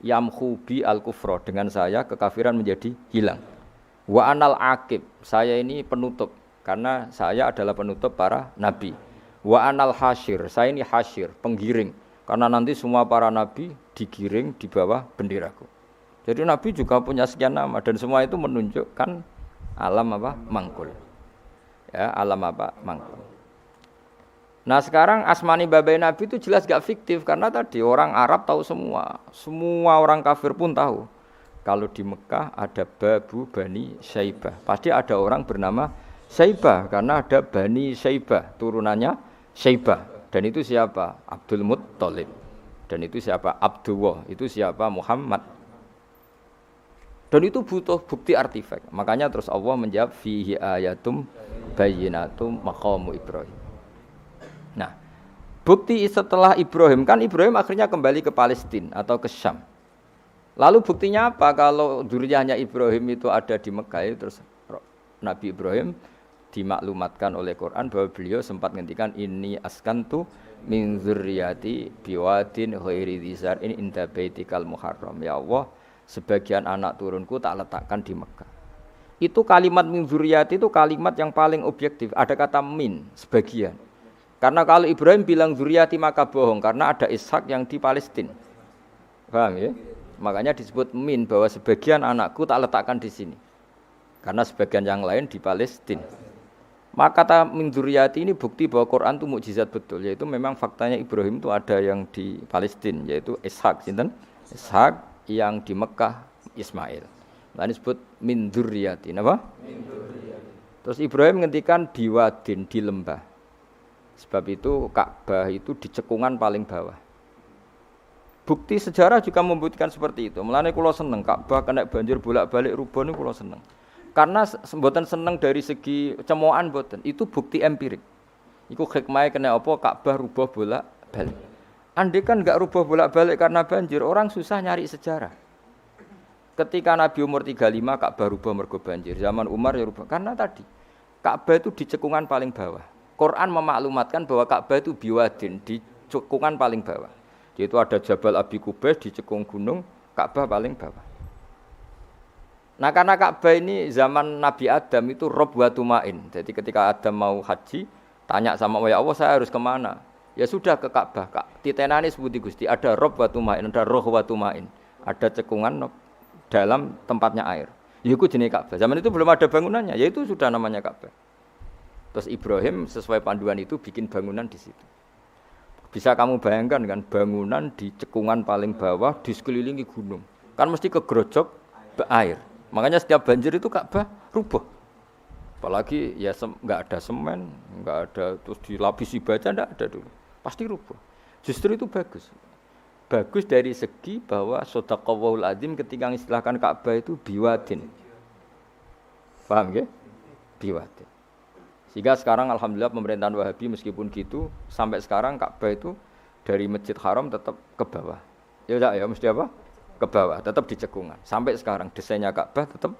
[SPEAKER 1] Yamhu bi al-kufra, dengan saya kekafiran menjadi hilang. Wa anal aqib, saya ini penutup karena saya adalah penutup para nabi. Wa anal hasyir, saya ini hasyir, penggiring, karena nanti semua para nabi digiring di bawah benderaku. Jadi nabi juga punya sekian nama dan semua itu menunjukkan alam apa? Mangkul. Ya, alam apa? Mangkul. Nah sekarang asmani babai Nabi itu jelas gak fiktif karena tadi orang Arab tahu semua orang kafir pun tahu. Kalau di Mekah ada Babu Bani Syaibah, pasti ada orang bernama Syaibah karena ada Bani Syaibah, turunannya Syaibah. Dan itu siapa? Abdul Muttalib. Dan itu siapa? Abdullah. Itu siapa? Muhammad. Dan itu butuh bukti artefak. Makanya terus Allah menjawab fihi ayatum bayyinatum maqamu Ibrahim. Nah, bukti setelah Ibrahim, kan Ibrahim akhirnya kembali ke Palestina atau ke Syam. Lalu buktinya apa kalau dzurriyyahnya Ibrahim itu ada di Mekah? Terus Nabi Ibrahim dimaklumatkan oleh Quran bahwa beliau sempat ngendikan ini askantu min dzurriyyati biwadin ghairi dzar'in inda baitikal muharram. Ya Allah, sebagian anak turunku tak letakkan di Mekah. Itu kalimat min dzurriyyati itu kalimat yang paling objektif. Ada kata min, sebagian. Karena kalau Ibrahim bilang dzurriyyati maka bohong karena ada Ishak yang di Palestina. Paham ya? Makanya disebut min bahwa sebagian anakku tak letakkan di sini. Karena sebagian yang lain di Palestina. Maka kata min dzurriyyati ini bukti bahwa Quran itu mukjizat betul, yaitu memang faktanya Ibrahim itu ada yang di Palestina, yaitu Ishak, sinten? Ishak yang di Mekah Ismail. Nah disebut min dzurriyyati, napa? Min dzurriyyati. Terus Ibrahim ngendikan biwadin, di lembah. Sebab itu Ka'bah itu di cekungan paling bawah. Bukti sejarah juga membuktikan seperti itu. Mulane kula seneng Ka'bah kena banjir bolak-balik rubuh niku kula seneng. Karena mboten seneng dari segi cemoan mboten, itu bukti empirik. Iku hikmahe kena apa Ka'bah rubuh bolak-balik. Andai kan enggak rubuh bolak-balik karena banjir, orang susah nyari sejarah. Ketika Nabi umur 35 Ka'bah rubah mergo banjir. Zaman Umar ya rubah. Karena tadi Ka'bah itu di cekungan paling bawah. Quran memaklumatkan bahwa Ka'bah itu biwadin, di cekungan paling bawah. Yaitu ada Jabal Abi Qubais di cekung gunung, Ka'bah paling bawah. Nah karena Ka'bah ini zaman Nabi Adam itu rob wa tumain. Jadi ketika Adam mau haji, tanya sama ya Allah saya harus kemana? Ya sudah ke Ka'bah. Titenane sebuti Gusti, ada rob wa tumain, ada roh wa tumain. Ada cekungan dalam tempatnya air. Itu jenis Ka'bah. Zaman itu belum ada bangunannya, yaitu sudah namanya Ka'bah. Terus Ibrahim sesuai panduan itu bikin bangunan di situ. Bisa kamu bayangkan kan bangunan di cekungan paling bawah di sekelilingi gunung. Kan mesti kegerojok air. Makanya setiap banjir itu Ka'bah rubuh. Apalagi ya enggak ada semen, enggak ada terus dilapisi baja, enggak ada dulu. Pasti rubuh. Justru itu bagus. Bagus dari segi bahwa shadaqallahul azim ketika mengistilahkan Ka'bah itu biwadin. Paham ya? Biwadin. Sehingga sekarang alhamdulillah pemerintahan Wahabi meskipun gitu sampai sekarang Ka'bah itu dari Masjid Haram tetap ke bawah. Ya enggak ya mesti apa? Ke bawah, tetap di cekungan. Sampai sekarang desainnya Ka'bah tetap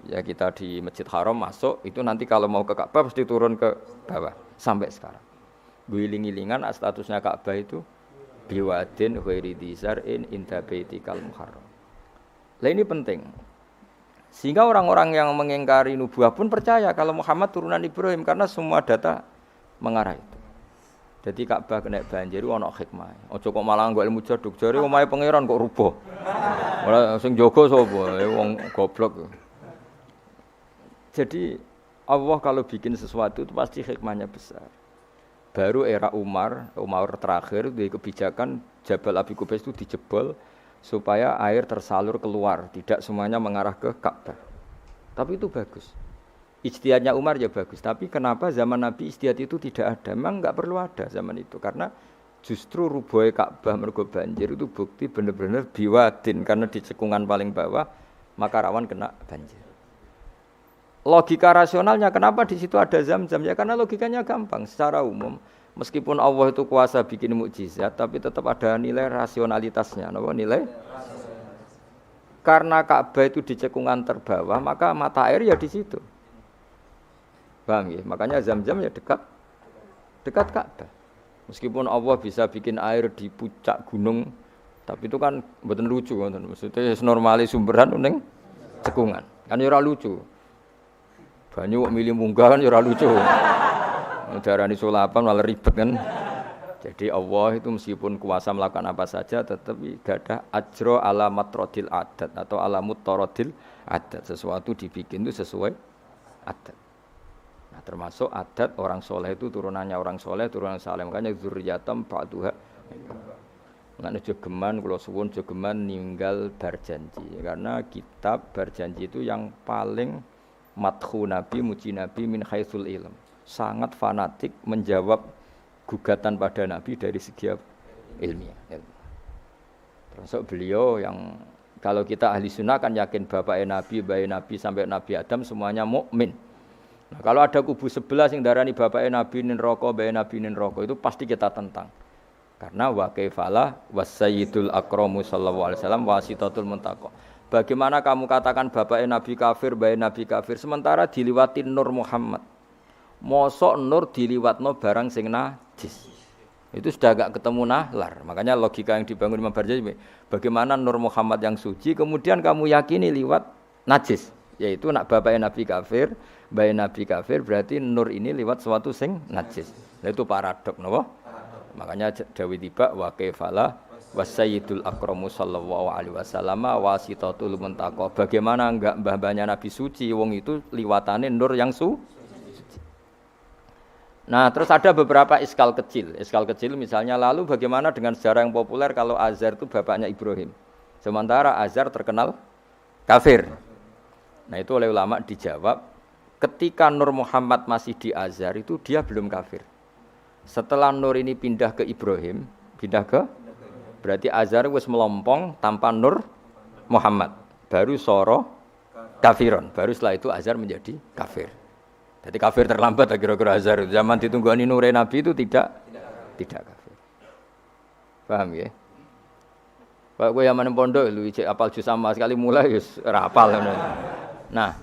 [SPEAKER 1] ya kita di Masjid Haram masuk itu nanti kalau mau ke Ka'bah pasti turun ke bawah sampai sekarang. Guling-gilingan statusnya Ka'bah itu biwadin ghairi dzar'in inda baitikal muharram. Lah ini penting. Sehingga orang-orang yang mengingkari nubuah pun percaya kalau Muhammad turunan Ibrahim karena semua data mengarah itu. Jadi Ka'bah kena banjir ana hikmah. Aja kok malah nggo ilmu jaduk jare omahe pangeran kok rubuh. Ora sing jaga sapa? Wong goblok. Jadi Allah kalau bikin sesuatu itu pasti hikmahnya besar. Baru era Umar terakhir di kebijakan Jabal Abi Qubais itu dijebol supaya air tersalur keluar, tidak semuanya mengarah ke Ka'bah. Tapi itu bagus. Ijtihadnya Umar ya bagus, tapi kenapa zaman Nabi ijtihad itu tidak ada? Memang enggak perlu ada zaman itu karena justru rubuhe Ka'bah mergo banjir itu bukti benar-benar biwadin karena di cekungan paling bawah maka rawan kena banjir. Logika rasionalnya kenapa di situ ada Zam-Zam? Ya karena logikanya gampang. Secara umum, meskipun Allah itu kuasa bikin mukjizat, tapi tetap ada nilai rasionalitasnya. Apa nilai? Karena Ka'bah itu di cekungan terbawah, maka mata air ya di situ. Paham ya? Makanya Zam-Zam ya dekat Ka'bah. Meskipun Allah bisa bikin air di puncak gunung, tapi itu kan mboten lucu, maksudnya normali sumberan ning cekungan. Kan ya ora lucu. Banyu kok milih munggah kan ya ora lucu. Darani sulapan malah ribet kan. Jadi Allah itu meskipun kuasa melakukan apa saja tetapi gadah ajro ala matrodil adat atau ala mutarodil adat. Sesuatu dibikin itu sesuai adat. Nah, termasuk adat orang soleh itu turunannya orang soleh, turunan saleh. Makanya dzurriyatam ba'duha. Makanya jogeman kula suwun jogeman ninggal berjanji. Karena kitab berjanji itu yang paling madhu Nabi, muji Nabi min haitsul ilm. Sangat fanatik menjawab gugatan pada Nabi dari segi ilmiah. Termasuk beliau yang kalau kita ahli sunnah kan yakin bapaknya Nabi, bayi Nabi sampai Nabi Adam semuanya mukmin. Nah, kalau ada kubu sebelah yang darani bapaknya Nabi nin roko, bayi Nabi nin roko itu pasti kita tentang. Karena wa kaifalah wasayyidul akramu sallallahu alaihi wasallam wasitatul muntaqo. Bagaimana kamu katakan bapaknya Nabi kafir, bayi Nabi kafir, sementara diliwati Nur Muhammad. Mosok Nur diliwatno barang sing najis. Itu sudah agak ketemu nahlar. Makanya logika yang dibangun Imam Barjani, bagaimana Nur Muhammad yang suci, kemudian kamu yakini liwat najis. Yaitu nak bapaknya Nabi kafir, bayi Nabi kafir, berarti Nur ini liwat suatu sing najis. Nah, itu paradok, no? Makanya Dawi tiba wa kaifalah wasayyidul akramu sallallahu alaihi wasallam wasitatul muntaqo. Bagaimana enggak mbah-mbahnya Nabi suci, wong itu liwatane nur yang suci. Nah, terus ada beberapa iskal kecil. Iskal kecil misalnya lalu bagaimana dengan sejarah yang populer kalau Azar itu bapaknya Ibrahim. Sementara Azar terkenal kafir. Nah, itu oleh ulama dijawab ketika Nur Muhammad masih di Azar itu dia belum kafir. Setelah Nur ini pindah ke Ibrahim, berarti Azhar wis melompong tanpa Nur Muhammad. Baru soro kafiron. Baru setelah itu Azhar menjadi kafir. Jadi kafir terlambat kira-kira Azhar. Zaman ditunggani Nur Nabi itu tidak kafir. Paham ya? Kayak kowe yang pondok lu ijek apal juz sama sekali mulai wis ora hafal ngono. Nah,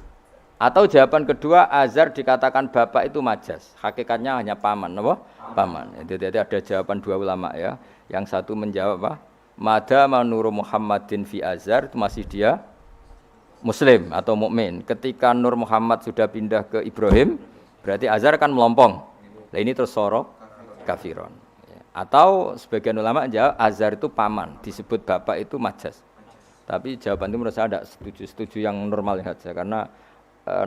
[SPEAKER 1] atau jawaban kedua azar dikatakan bapak itu majas. Hakikatnya hanya paman, napa? Paman. Jadi ada jawaban dua ulama ya. Yang satu menjawab apa? Mada manuru Muhammadin fi azar itu masih dia muslim atau mukmin. Ketika Nur Muhammad sudah pindah ke Ibrahim, berarti azar kan melompong. Nah ini terus soro kafiron. Atau sebagian ulama jawab azar itu paman, disebut bapak itu majas. Tapi jawaban itu menurut saya tidak setuju yang normal saja karena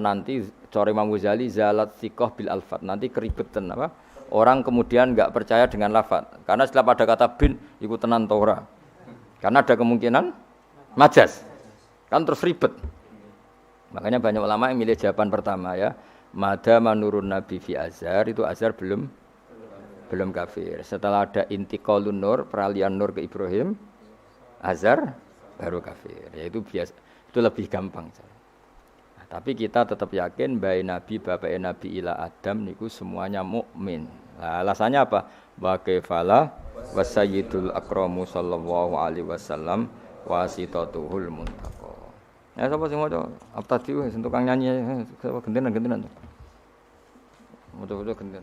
[SPEAKER 1] nanti cara Imam Ghazali zalat thiqah bil alfat, nanti keribetan apa? Orang kemudian enggak percaya dengan lafaz. Karena setelah pada kata bin iku tenan ta ora. Karena ada kemungkinan majas. Kan terus ribet. Makanya banyak ulama yang milih jawaban pertama ya. Mada manurun nabi fi azhar, itu azhar belum kafir. Setelah ada intiqalun nur, peralihan nur ke Ibrahim, azhar baru kafir. Ya itu biasa, itu lebih gampang. Nah, tapi kita tetap yakin bayi nabi bapak nabi ila Adam niku semuanya mukmin. Nah, alasannya apa? Wa kaifala wasayyidul akramu sallallahu alaihi wasallam wasitatuhul muntaqa. Ya sapa sing maca abtadi wis tukang nyanyi sapa gentenan. Maca-maca genten.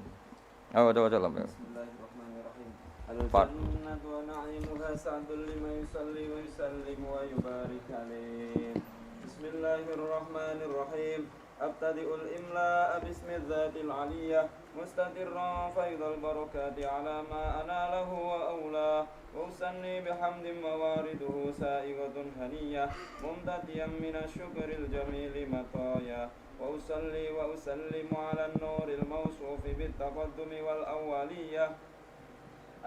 [SPEAKER 1] Coba lah.
[SPEAKER 2] Bismillahirrahmanirrahim. Al-jannatu wa na'imuha sa'dun liman yusalli wa yusallim wa yubarik alaih. Bismillahirrahmanirrahim. Abtadi'ul imla'a bismi dzatil 'aliyyah mustatirran faidal barakati 'ala ma analah wa awla wa usanni bihamdin mawariduhu sa'igatun haniyyah mumtatiyan minasyukril jamili mataya wa usalli wa usallimu 'alan nuril mawsufi bittaqaddumi wal awwaliyah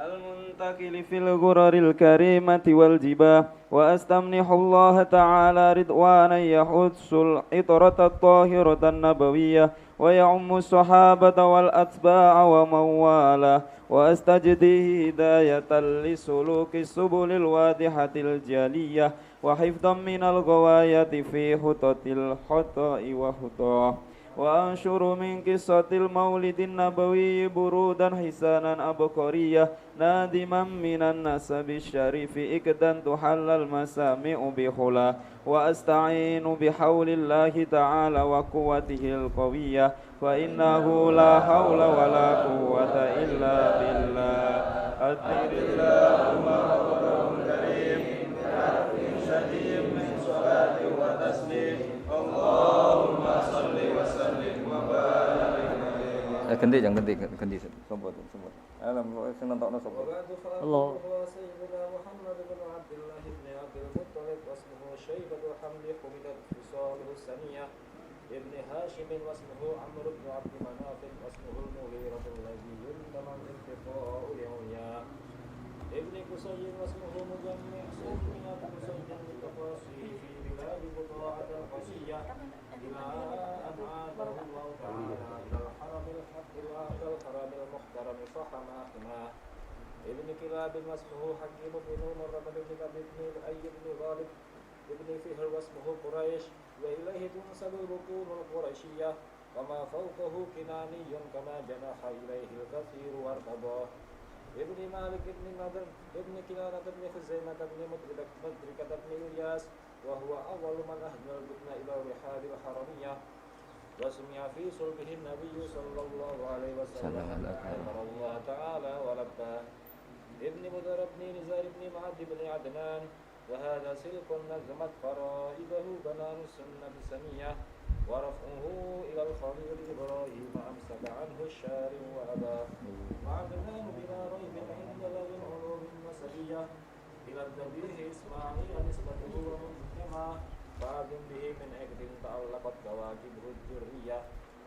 [SPEAKER 2] المنتقل في الغرر الكريمة والجباه وأستمنح الله تعالى رضوانا يحث العطرة الطاهرة النبوية ويعم الصحابة والأتباع ومن والاه وأستجدي هداية لسلوك السبل الواضحة الجلية وحفظا من الغواية في خطط الخطأ وخطاه وأنشر من قصة المولد النبوي برودا حسانا أبقرية نادما من النسب الشريف إكدا تحل المسامع بحلا وأستعين بحول الله تعالى وقوته القوية فإنه لا حول ولا قوة إلا بالله أدر اللهم قدره الكريم بحرف شديد من صلاة وتسليم اللهم صل وسلم وبارك عليه.
[SPEAKER 1] Ganti sopo. Alam kok sing nentokno sopo.
[SPEAKER 2] Allah. Sayyidina Muhammad bin Abdullah ibn Abdul Muttalib wasmuhu Syaibatu Hamdi Humidat Fisaluhu Saniyah ibn Hashim wasmuhu Amr ibn Abd Manaf wasmuhu Al-Mughirah alladhi yuntama intifa'u li'unya ibn Qusay wasmuhu Mujammi' Sunniyat Qusayyan bitafasih fi bilad Quta'at al-Qasiyah ila an adahu Allah ta'ala ila al-haram al-haqq al-haram al-muhtaram fahama ابن كلاب واسمه حكيم بن عمر بن كلاب بن أي بن غالب ابن فهر واسمه قريش وإليه تنسب البطون القريشية وما فوقه كناني كما جنح إليه الكثير وارتضاه ابن مالك بن نضر ابن كنانة بن خزيمة بن مدركة بن إلياس وهو أول من أهدى البطن إلى رحال الحرمية وسمع في صلبه النبي صلى الله عليه وسلم أمر الله تعالى ولباه ابن بدر بن نزار بن معد بن عدنان وهذا سلك نظمت فرائده بنان السنة سمية ورفعه إلى الخليل إبراهيم أمسك عنه الشارع وأباه وعدنان بلا ريب عند ذوي العلوم النسبية إلى الذبيح إسماعيل نسبته ومجتمع فعدم به من عقد تعلقت كواكبه الذرية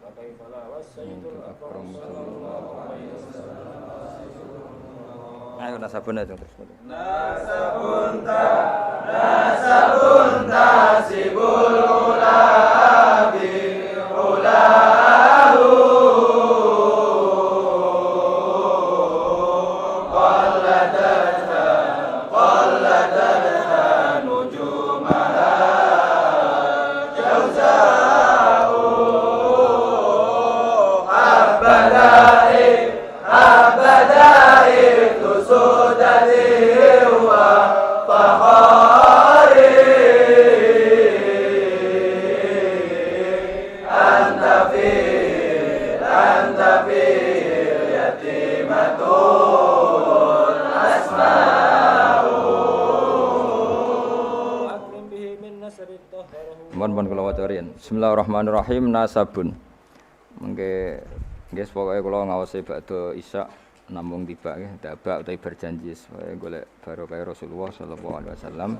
[SPEAKER 2] وكيف لا والسيد الأكرم صلى الله عليه وسلم.
[SPEAKER 1] Ayo nasabun aja terus.
[SPEAKER 2] Nasabun tasibul ulabi ulahu qalladatha nujumaha jawza'u abadai tusudati wa
[SPEAKER 1] Mohon kula waca riyen. Bismillahirrahmanirrahim. Nasabun. Mengke nggih pokoke kula ngawasi badhe isya namung tiba nggih dabak utawi berjanji supaya golek barokah Rasulullah sallallahu alaihi wasallam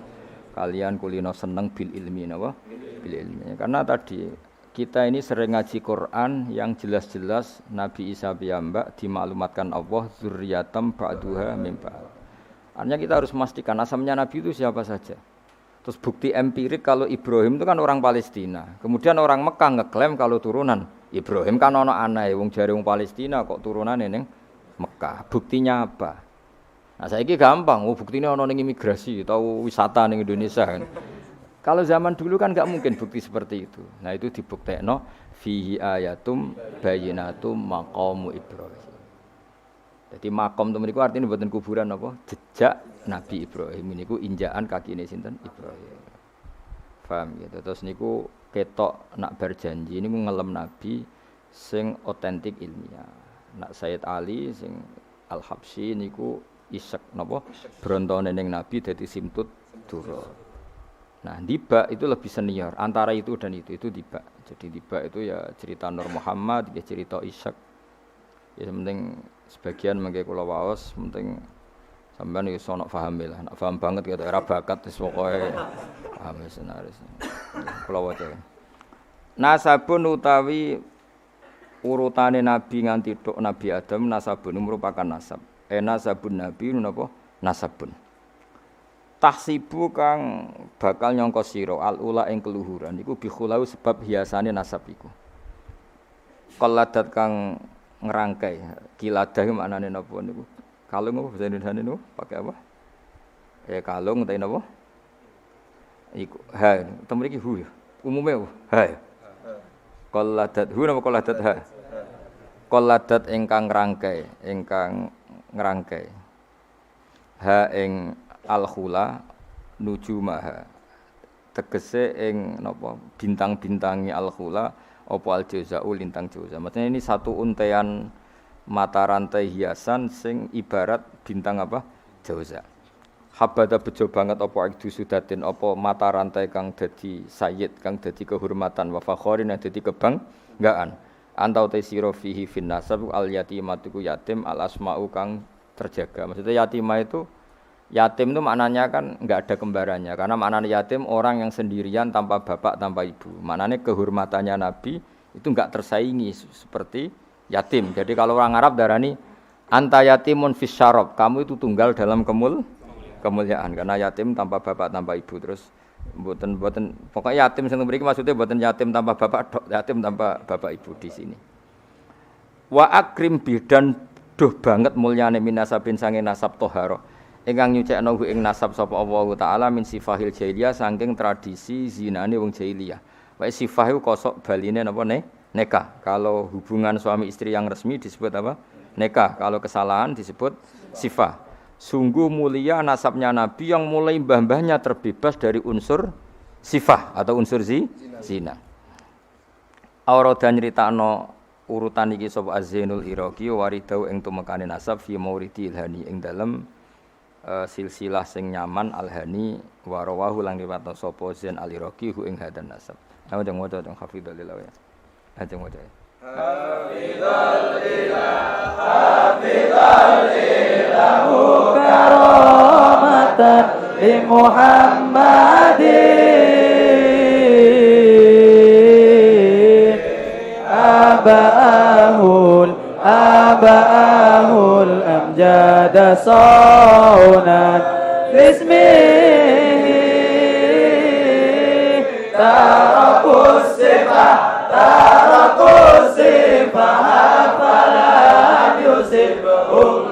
[SPEAKER 1] kalian kulino seneng bil ilmi napa bil ilmi. Karena tadi kita ini sering ngaji Quran yang jelas-jelas Nabi Isa piyambak dimaklumatkan Allah zurriyatam ba'duha mim ba'd. Artinya kita harus memastikan asalnya Nabi itu siapa saja. Terus bukti empirik kalau Ibrahim itu kan orang Palestina. Kemudian orang Mekah ngeklaim kalau turunan Ibrahim kan ana anae wong jare wong Palestina kok turunane ning Mekah. Buktinya apa? Nah saiki gampang, buktine ana ning imigrasi atau wisata ning Indonesia kan. Kalau zaman dulu kan enggak mungkin bukti seperti itu. Nah itu dibuktekno fihi ayatum bayyinatum maqamu Ibrahim. Jadi makom temen niku artine mboten kuburan apa? Jejak Nabi Ibrahim niku injakan kakine sinten Ibrahim. Paham gitu. Terus niku ketok nak berjanji niku ngelem Nabi sing otentik ilmiah. Nak Sayyid Ali sing Al-Habsyi niku isek napa? Brontone ning Nabi dadi simtut dura. Nah, Diba itu lebih senior antara itu dan itu Diba. Jadi Diba itu ya cerita Nur Muhammad, ya cerita Ishak. Ya penting sebagian mengke kula waos, penting sampean iso nak paham lah. Nak paham banget gitu era bakat wis pokoke paham senaris. Kula waca. Nasabun utawi urutane nabi nganti tok Nabi Adam nasabun merupakan nasab. Nasabun nabi napa? Nasabun. Tahsibu kang bakal nyangka sira al-ula ing keluhuran iku bikhulau sebab hiasane nasab iku. Qalladat kang ngerangkai kiladah maknane napa niku? Kalung apa bahasa Indonesia niku pakai apa? Kalung utawa napa? Iku ha, temen iki hu ya. Umume ha. Qalladat hu napa qalladat ha? Qalladat ingkang ngerangkai. Ha ing al-khula nujumaha tegese ing napa bintang-bintangi al-khula apa al-jauza'u lintang jauza. Maksudnya ini satu untean mata rantai hiasan sing ibarat bintang apa? Jauza. Habada bejo banget apa ikdu sudatin apa mata rantai kang dadi sayyid kang dadi kehormatan wa fakhorin dadi kebanggaan. Antau te sira fihi fin nasab al-yatimatu yatim al-asma'u kang terjaga. Maksudnya yatimah itu yatim itu maknanya kan enggak ada kembarannya karena maknanya yatim orang yang sendirian tanpa bapak tanpa ibu. Maknanya kehormatannya Nabi itu enggak tersaingi seperti yatim. Jadi kalau orang Arab darani anta yatimun fis syarab, kamu itu tunggal dalam kemuliaan karena yatim tanpa bapak tanpa ibu. Terus mboten pokoknya yatim sing mriki maksudnya mboten yatim tanpa bapak, yatim tanpa bapak ibu di sini. Wa akrim bidan duh banget mulyane minasabin sange nasab toharo. Ingkang nyucekno ing nasab sapa Allah taala min sifahil jahiliyah saking tradisi zinane wong jahiliyah. Wae sifah iku kosok baline napa nikah. Kalau hubungan suami istri yang resmi disebut apa? Nikah. Kalau kesalahan disebut sifah. Sungguh mulia nasabnya Nabi yang mulai mbah-mbahnya terbebas dari unsur sifah atau unsur zina. Aurada nyritakno urutan iki sapa Az-Zainul Iraqi waridau ing tumekane nasab fi mauridil hani ing dalem silsilah sing nyaman al-hani wa rawahu lan riwayat sapa Zain al-Iraqi hu ing hadan nasab. Ayo jeng waca teng hafizul lillah ya. Ajeng waca. Hafizul lillah karamatan li Muhammadin abahul amjada saunan bismihi tarakus sifah hafalan yusibhum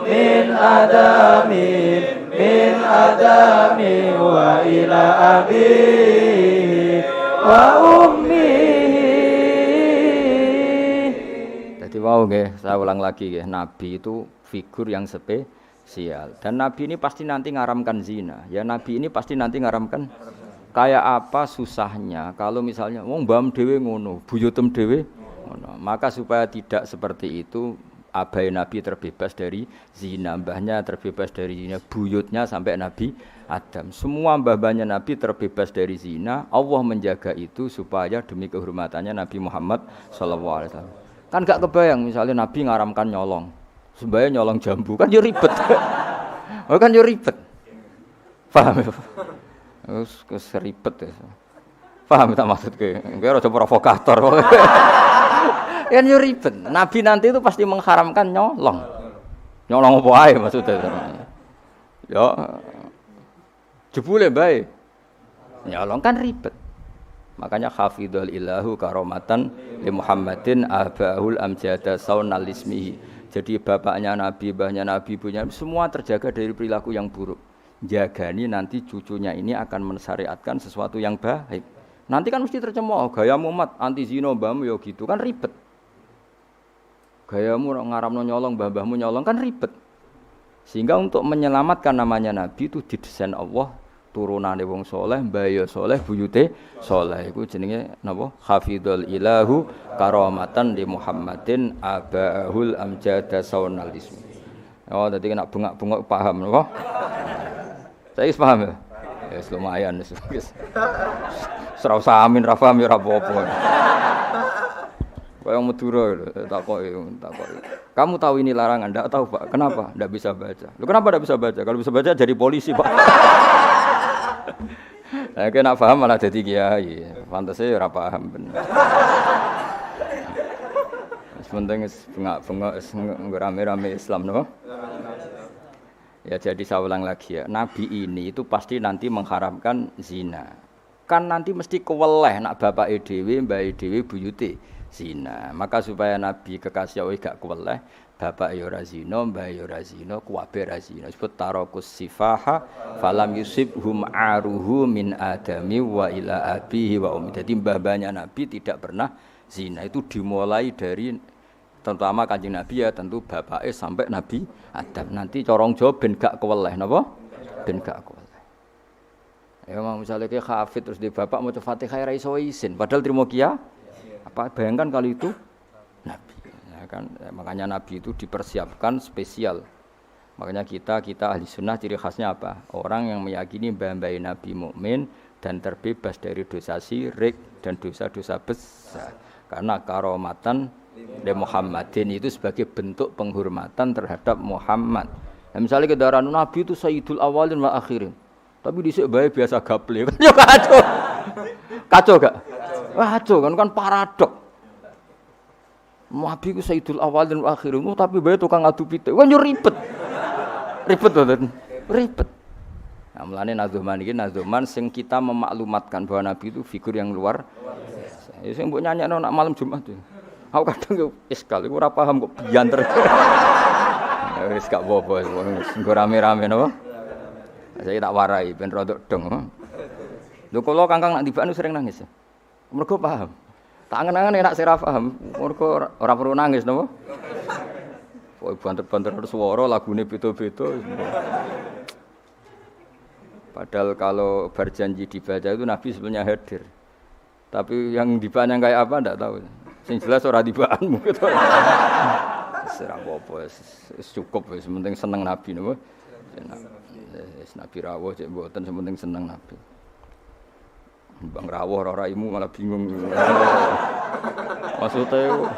[SPEAKER 1] min adami wa ila abi wa ummi. Jadi wow nggih, saya ulang lagi nggih, Nabi itu figur yang spesial. Dan Nabi ini pasti nanti ngaramkan zina. Ya Nabi ini pasti nanti ngaramkan. Kayak apa susahnya kalau misalnya wong mbam dhewe ngono, buyutem dhewe ngono. Maka supaya tidak seperti itu abai Nabi terbebas dari zina, mbahnya terbebas dari zina, buyutnya sampai Nabi Adam. Semua mbah-mbahnya Nabi terbebas dari zina. Allah menjaga itu supaya demi kehormatannya Nabi Muhammad sallallahu alaihi wasallam. Kan gak kebayang misalnya Nabi ngaramkan nyolong. Sebaya nyolong jambu kan yo ribet. Oh kan yo ribet. Paham ya? Wis ribet ya. Paham tak maksudku? Kowe aja provokator. Kan yo ribet. Nabi nanti itu pasti mengharamkan nyolong. Nyolong apa ae maksudnya. Ya jebule bae. Nyolong kan ribet. Makanya hafidhul ilahu karomatan li Muhammadin abahul amjada saunal ismihi. Jadi bapaknya Nabi, mbahnya Nabi, ibunya semua terjaga dari perilaku yang buruk. Jagani nanti cucunya ini akan mensyariatkan sesuatu yang baik. Nanti kan mesti tercemooh, gayamu mat anti zina mbahmu ya gitu kan ribet. Gayamu ngaramno nyolong, mbah-mbahmu nyolong kan ribet. Sehingga untuk menyelamatkan namanya Nabi itu didesain Allah turunane wong soleh, mbaya soleh, buyute soleh. Iku jenenge napa? Hafidhul ilahu karamatan di Muhammadin abahul amjada saunal ismi. Oh, dadi kena bengak-bengok paham napa? Saya paham ya? Ya lumayan wis. Ora usah amin ra paham ya ora apa-apa. Kaya Madura takoki. Kamu tahu ini larangan? Enggak tahu, Pak. Kenapa? Enggak bisa baca. Loh, kenapa enggak bisa baca? Kalau bisa baca jadi polisi, Pak. Nah, kena paham malah jadi kiai. Pantese ora paham bener. Sementing bengak-bengok rame-rame Islam no. Ya jadi saya ulang lagi ya. Nabi ini itu pasti nanti mengharamkan zina. Kan nanti mesti keweleh nak bapake dhewe, mbake dhewe buyute zina. Maka supaya Nabi kekasih Allah gak keweleh, bapak ya ora zina, mbah ya ora zina, kuwabe ora zina. Sebut tarakus sifaha falam yusibhum aruhu min adami wa ila abihi wa ummi. Jadi mbah-mbahnya Nabi tidak pernah zina. Itu dimulai dari terutama Kanjeng Nabi ya tentu bapake sampai Nabi Adam. Nanti corong Jawa ben gak keweleh napa? Ben gak keweleh. Ya mau misalnya ke hafid terus di bapak maca Fatihah ra iso isin padahal trimo kia. Apa bayangkan kali itu Nabi. Kan makanya Nabi itu dipersiapkan spesial. Makanya kita ahli sunnah ciri khasnya apa? Orang yang meyakini mbah-mbah Nabi mukmin dan terbebas dari dosa syirik dan dosa-dosa besar. Karena karomatan de Muhammadin itu sebagai bentuk penghormatan terhadap Muhammad. Nah, misalnya kendaraan Nabi itu sayyidul awalin wa akhirin. Tapi dhisik bae biasa gaple. Ya kacau. Kacau gak? Kacau kan paradok. Nabi ku sayyidul awalin wa akhirin, tapi bae tukang adu pitik. Kan yo ribet. Ribet to, ribet. Nah, mulane nazuman iki nazuman sing kita memaklumatkan bahwa Nabi itu figur yang luar biasa. Ya sing mbok nyanyakno nak malam Jumat itu. Aku kadang yo iskal, iku ora paham kok bianter. Wis gak apa-apa, nggo rame-rame napa? Saya tak warai ben rodok dong. Lho kula Kangkang nak tibane sering nangis. Mergo paham. Tak angen-angen enak sira paham. Mergo ora perlu nangis napa? Kok banter-banter swara lagune beda-beda. Padahal kalau berjanji dibaca itu Nabi sebenarnya hadir. Tapi yang dibacanya kayak apa ndak tahu. Sing jelas ora tibaanmu gitu. Ora apa-apa, cukup wis penting seneng Nabi napa. Nabi rawuh cek mboten sementing seneng Nabi. Bang rawuh ora raimu malah bingung. Maksudnya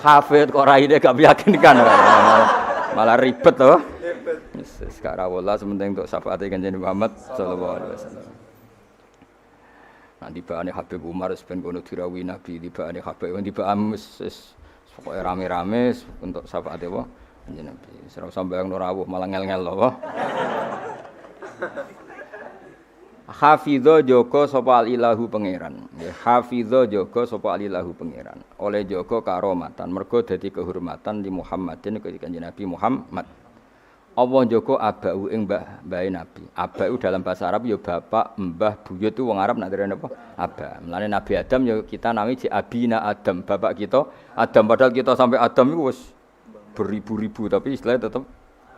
[SPEAKER 1] hafid kok raine gak meyakinkan. Malah ribet to. Wis gak rawuh lah sementing untuk syafaate Kanjeng Muhammad sallallahu alaihi wasallam. Nanti baane Habib Umar ben kono dirawi Nabi, tibane Habib tibaan wis pokoke rame-rame untuk syafaate apa Kanjeng Nabi. Ora usah bayangno rawuh malah ngel-ngel lho. Hafidho jaga sapa ilahu pangeran. Nggih, hafidho jaga sapa ilahu pangeran. Oleh jaga karomatan, mergo dadi kehormatan di Muhammadin Kanjeng Nabi Muhammad. Allah jaga abau ing mbah Nabi. Abau dalam bahasa Arab ya bapak, mbah, buyut itu wong Arab nak derene apa? Aba. Mulane Nabi Adam ya kita nami di abina Adam, bapak kita Adam padahal kita sampai Adam itu wis beribu-ribu tapi istilahnya tetap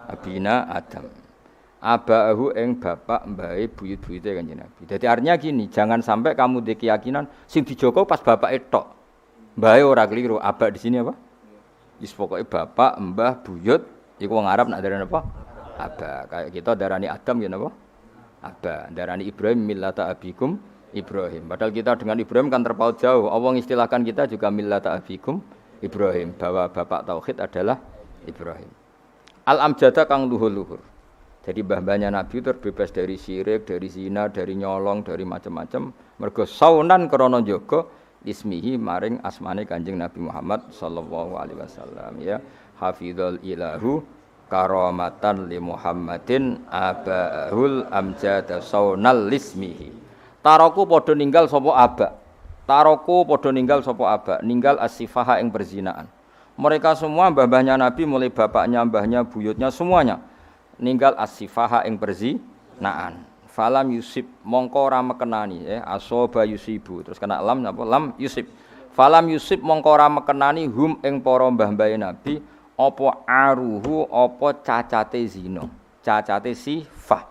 [SPEAKER 1] abina Adam. Abahu ing bapak mbahe buyut-buyute Kanjeng Nabi. Dadi artinya gini, jangan sampai kamu di keyakinan sing dijogo pas bapak tok. Mbahe ora keliru, abak di sini apa? Wis pokoke bapak, mbah, buyut iku wong Arab nak darani apa? Aba. Kayak kita darani Adam ya napa? Aba. Darani Ibrahim millata abikum Ibrahim. Padahal kita dengan Ibrahim kan terpaut jauh. Allah mengistilahkan kita juga millata abikum Ibrahim, bahwa bapak tauhid adalah Ibrahim. Al-amjada kang luhur-luhur. Jadi mbah-mbahnya Nabi terbebas dari syirik, dari zina, dari nyolong, dari macam-macam. Mergo saunan krana njaga ismihi maring asmane Kanjeng Nabi Muhammad sallallahu alaihi wasallam ya. Hafizul ilahu karamatan li Muhammadin abahul amjada saunal ismihi. Taroku padha ninggal sapa aba. Taroku padha ninggal sapa aba, ninggal as-sifaha ing perzinaan. Mereka semua mbah-mbahnya Nabi mulai bapaknya, mbahnya, buyutnya semuanya ninggal as-sifaha ing perzinaan. Falam yusib mongko ora mekenani asoba yusibu terus kena lam napa lam yusib. Falam yusib mongko ora mekenani hum ing para mbah-mbahe Nabi apa aruhu apa cacate zina, cacate sifah.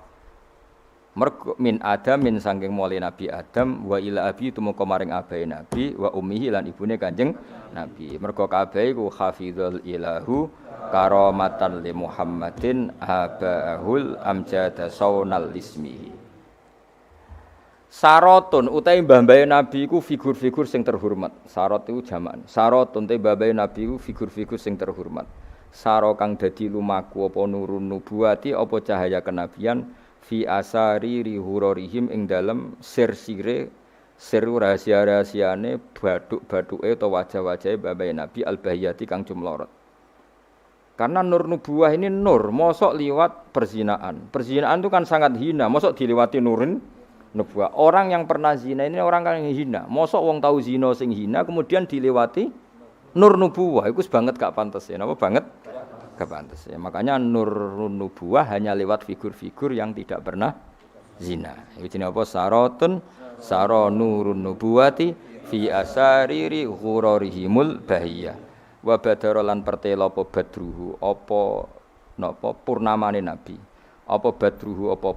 [SPEAKER 1] Mergo min Adamin saking mulai Nabi Adam wa ila abi tumeka maring abahe Nabi wa ummihi lan ibune Kanjeng Nabi. Mergo kabeh iku hafizul ilahu karamatan li Muhammadin abahul amjada saunal ismihi. Sarotun utahe mbah-mbahe Nabi iku figur-figur sing terhormat. Sarot iku jamak. Sarotun te mbah-mbahe Nabi iku figur-figur sing terhormat. Saro kang dadi lumaku apa nurun nubuwati apa cahaya kenabian fi asari rihurorihim ing dalem sir-sire sir rahasia-rahasiane baduk-baduke utawa wajah-wajahe mbah-mbahe Nabi al-bahiyati kang jumlorot. Karena nur nubuwah ini nur, mosok liwat perzinaan. Perzinaan itu kan sangat hina, mosok diliwati nurin nubuwah. Orang yang pernah zina ini orang yang hina. Mosok wong tahu zina sing hina kemudian dilewati nur nubuwah. Iku banget gak pantes ya. Napa banget? Gak pantes ya. Makanya nur nubuwah hanya lewat figur-figur yang tidak pernah zina. Iku jenenge apa? Sarotun saro nurun nubuwati fi asariri ghurarihimul bahiyah. Wa badara lan pertela apa badruhu apa napa purnamane nabi apa badruhu apa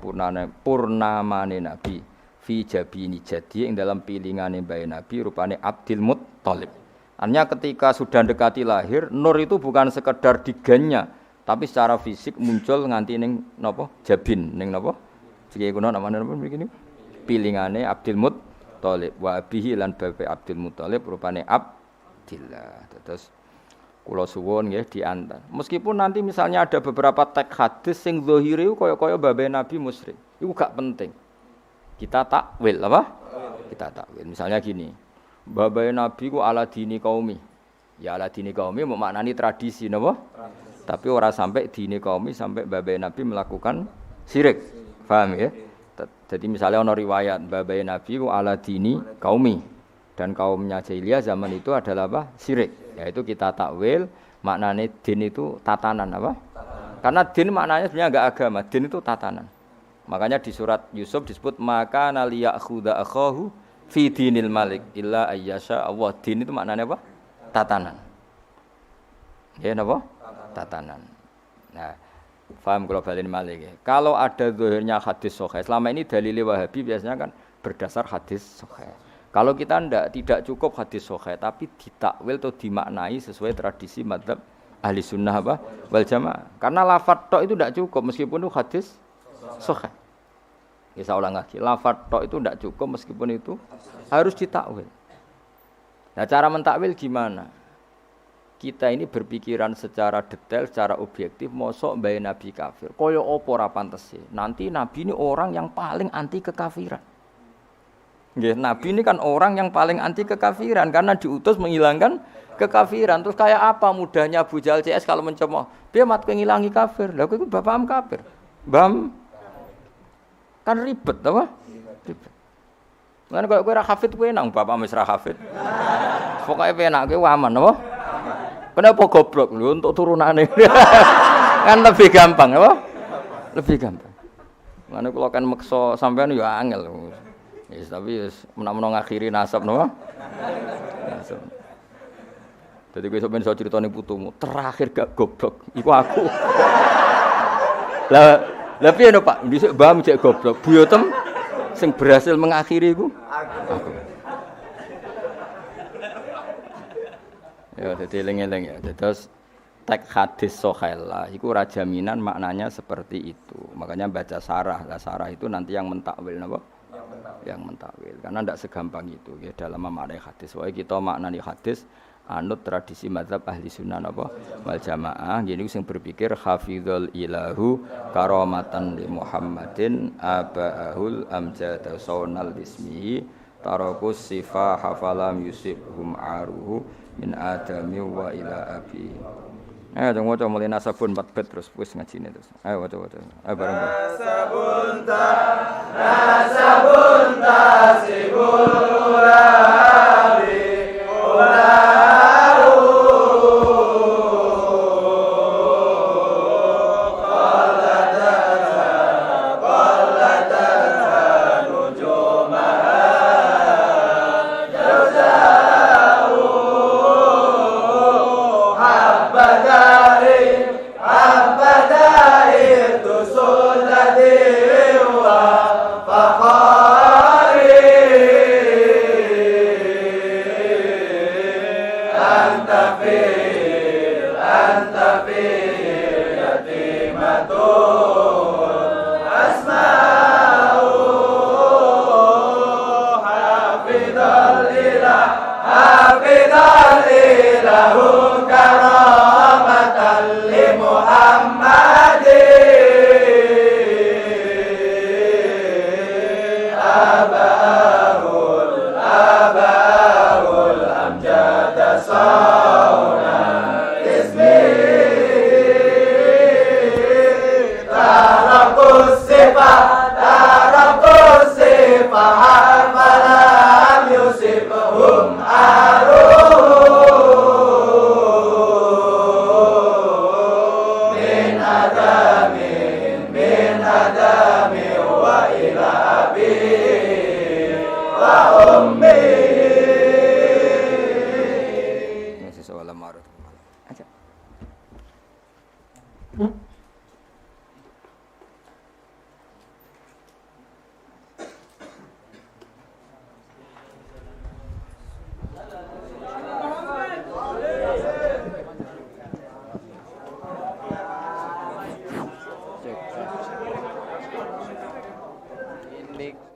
[SPEAKER 1] purnamane nabi fi jabini jadi ing dalam pilingane mbae nabi rupane Abdul Muttalib. Artinya ketika sudah dekati lahir nur itu bukan sekedar digannya tapi secara fisik muncul nganti ning napa jabin ning napa iki kuno namane napa begini pilingane Abdul Muttalib wa bihi lan bapak Abdul Muttalib rupane Abdillah. Terus kula suwun nggih diantar. Meskipun nanti misalnya ada beberapa teks hadis sing zahire kaya-kaya babe Nabi musyrik. Iku gak penting. Kita takwil apa? Kita takwil. Misalnya gini. Babe Nabi ku ala dini qaumi. Ya ala dini qaumi maknani tradisi napa? Tapi ora sampai dini qaumi sampai babe Nabi melakukan syirik. Paham ya? Jadi misalnya ana riwayat babe Nabi ku ala dini qaumi dan kaumnya jahiliyah zaman itu adalah apa? Syirik. Yaitu kita takwil maknanya din itu tatanan apa? Karena din maknanya sebenarnya enggak agama, din itu tatanan. Makanya di surat Yusuf disebut maka naliyakhudha akhahu fi dinil malik illa ayyasha Allah. Din itu maknanya apa? Tatanan. Ya napa? Tatanan. Nah, paham kalau balen malik ya. Kalau ada zahirnya hadis sahih, selama ini dalil Wahabi biasanya kan berdasar hadis sahih. Kalau kita tidak cukup hadis sahih tapi ditakwil atau dimaknai sesuai tradisi mazhab ahli sunnah apa wal jamaah. Karena lafadz tok itu tidak cukup meskipun itu hadis sahih. Ya saya ulang lagi, lafadz tok itu tidak cukup meskipun itu harus ditakwil. Nah, cara mentakwil gimana? Kita ini berpikiran secara detail, secara objektif, mosok mbae nabi kafir. Kaya apa ora pantese? Nanti nabi ini orang yang paling anti kekafiran. Nggih, nabi ini kan orang yang paling anti kekafiran karena diutus menghilangkan kekafiran. Terus kayak apa mudahnya Abu Jahal CS kalau mencemooh? Dia mat ngilangi kafir. Lah iku bapakam kafir. Bam kan ribet apa? Ribet. Lan kowe ora hafid kowe nang bapak wis ra hafid. Pokoke penak kowe aman apa? Kenapa goblok lho untuk turunane? Kan lebih gampang apa? Lebih gampang. Mane kula kan meksa sampean ya angel. Yes, tapi menawa ngakhiri nasab napa? Nasab. Dadi kowe sampeyan iso critane putumu, terakhir gak goblok iku aku. Lah piye no Pak? Dhisik mbah cek goblok. Buyotem sing berhasil mengakhiri iku aku. Ya dadi eling-eling ya. Terus tek hadis sohela iku ora jaminan maknanya seperti itu. Makanya baca sarah. Lah sarah itu nanti yang mentakwil napa? Yang mentakwil. Karena ndak segampang itu ya dalam memaknai hadis. Wae kita maknani hadis anut tradisi mazhab ahli sunnah napa wal jamaah. Jadi sing berpikir hafizul ilahu karamatan li Muhammadin abaahul amjad saunal bismihi tarakus sifah hafalam yusibhum aruhu min adami wa ila abi. Ayo dong waca mulai nasabun 4 bet terus wis ngajine terus. Ayo waca. Ayo bareng. Nasabun sibul ulabi
[SPEAKER 3] Ini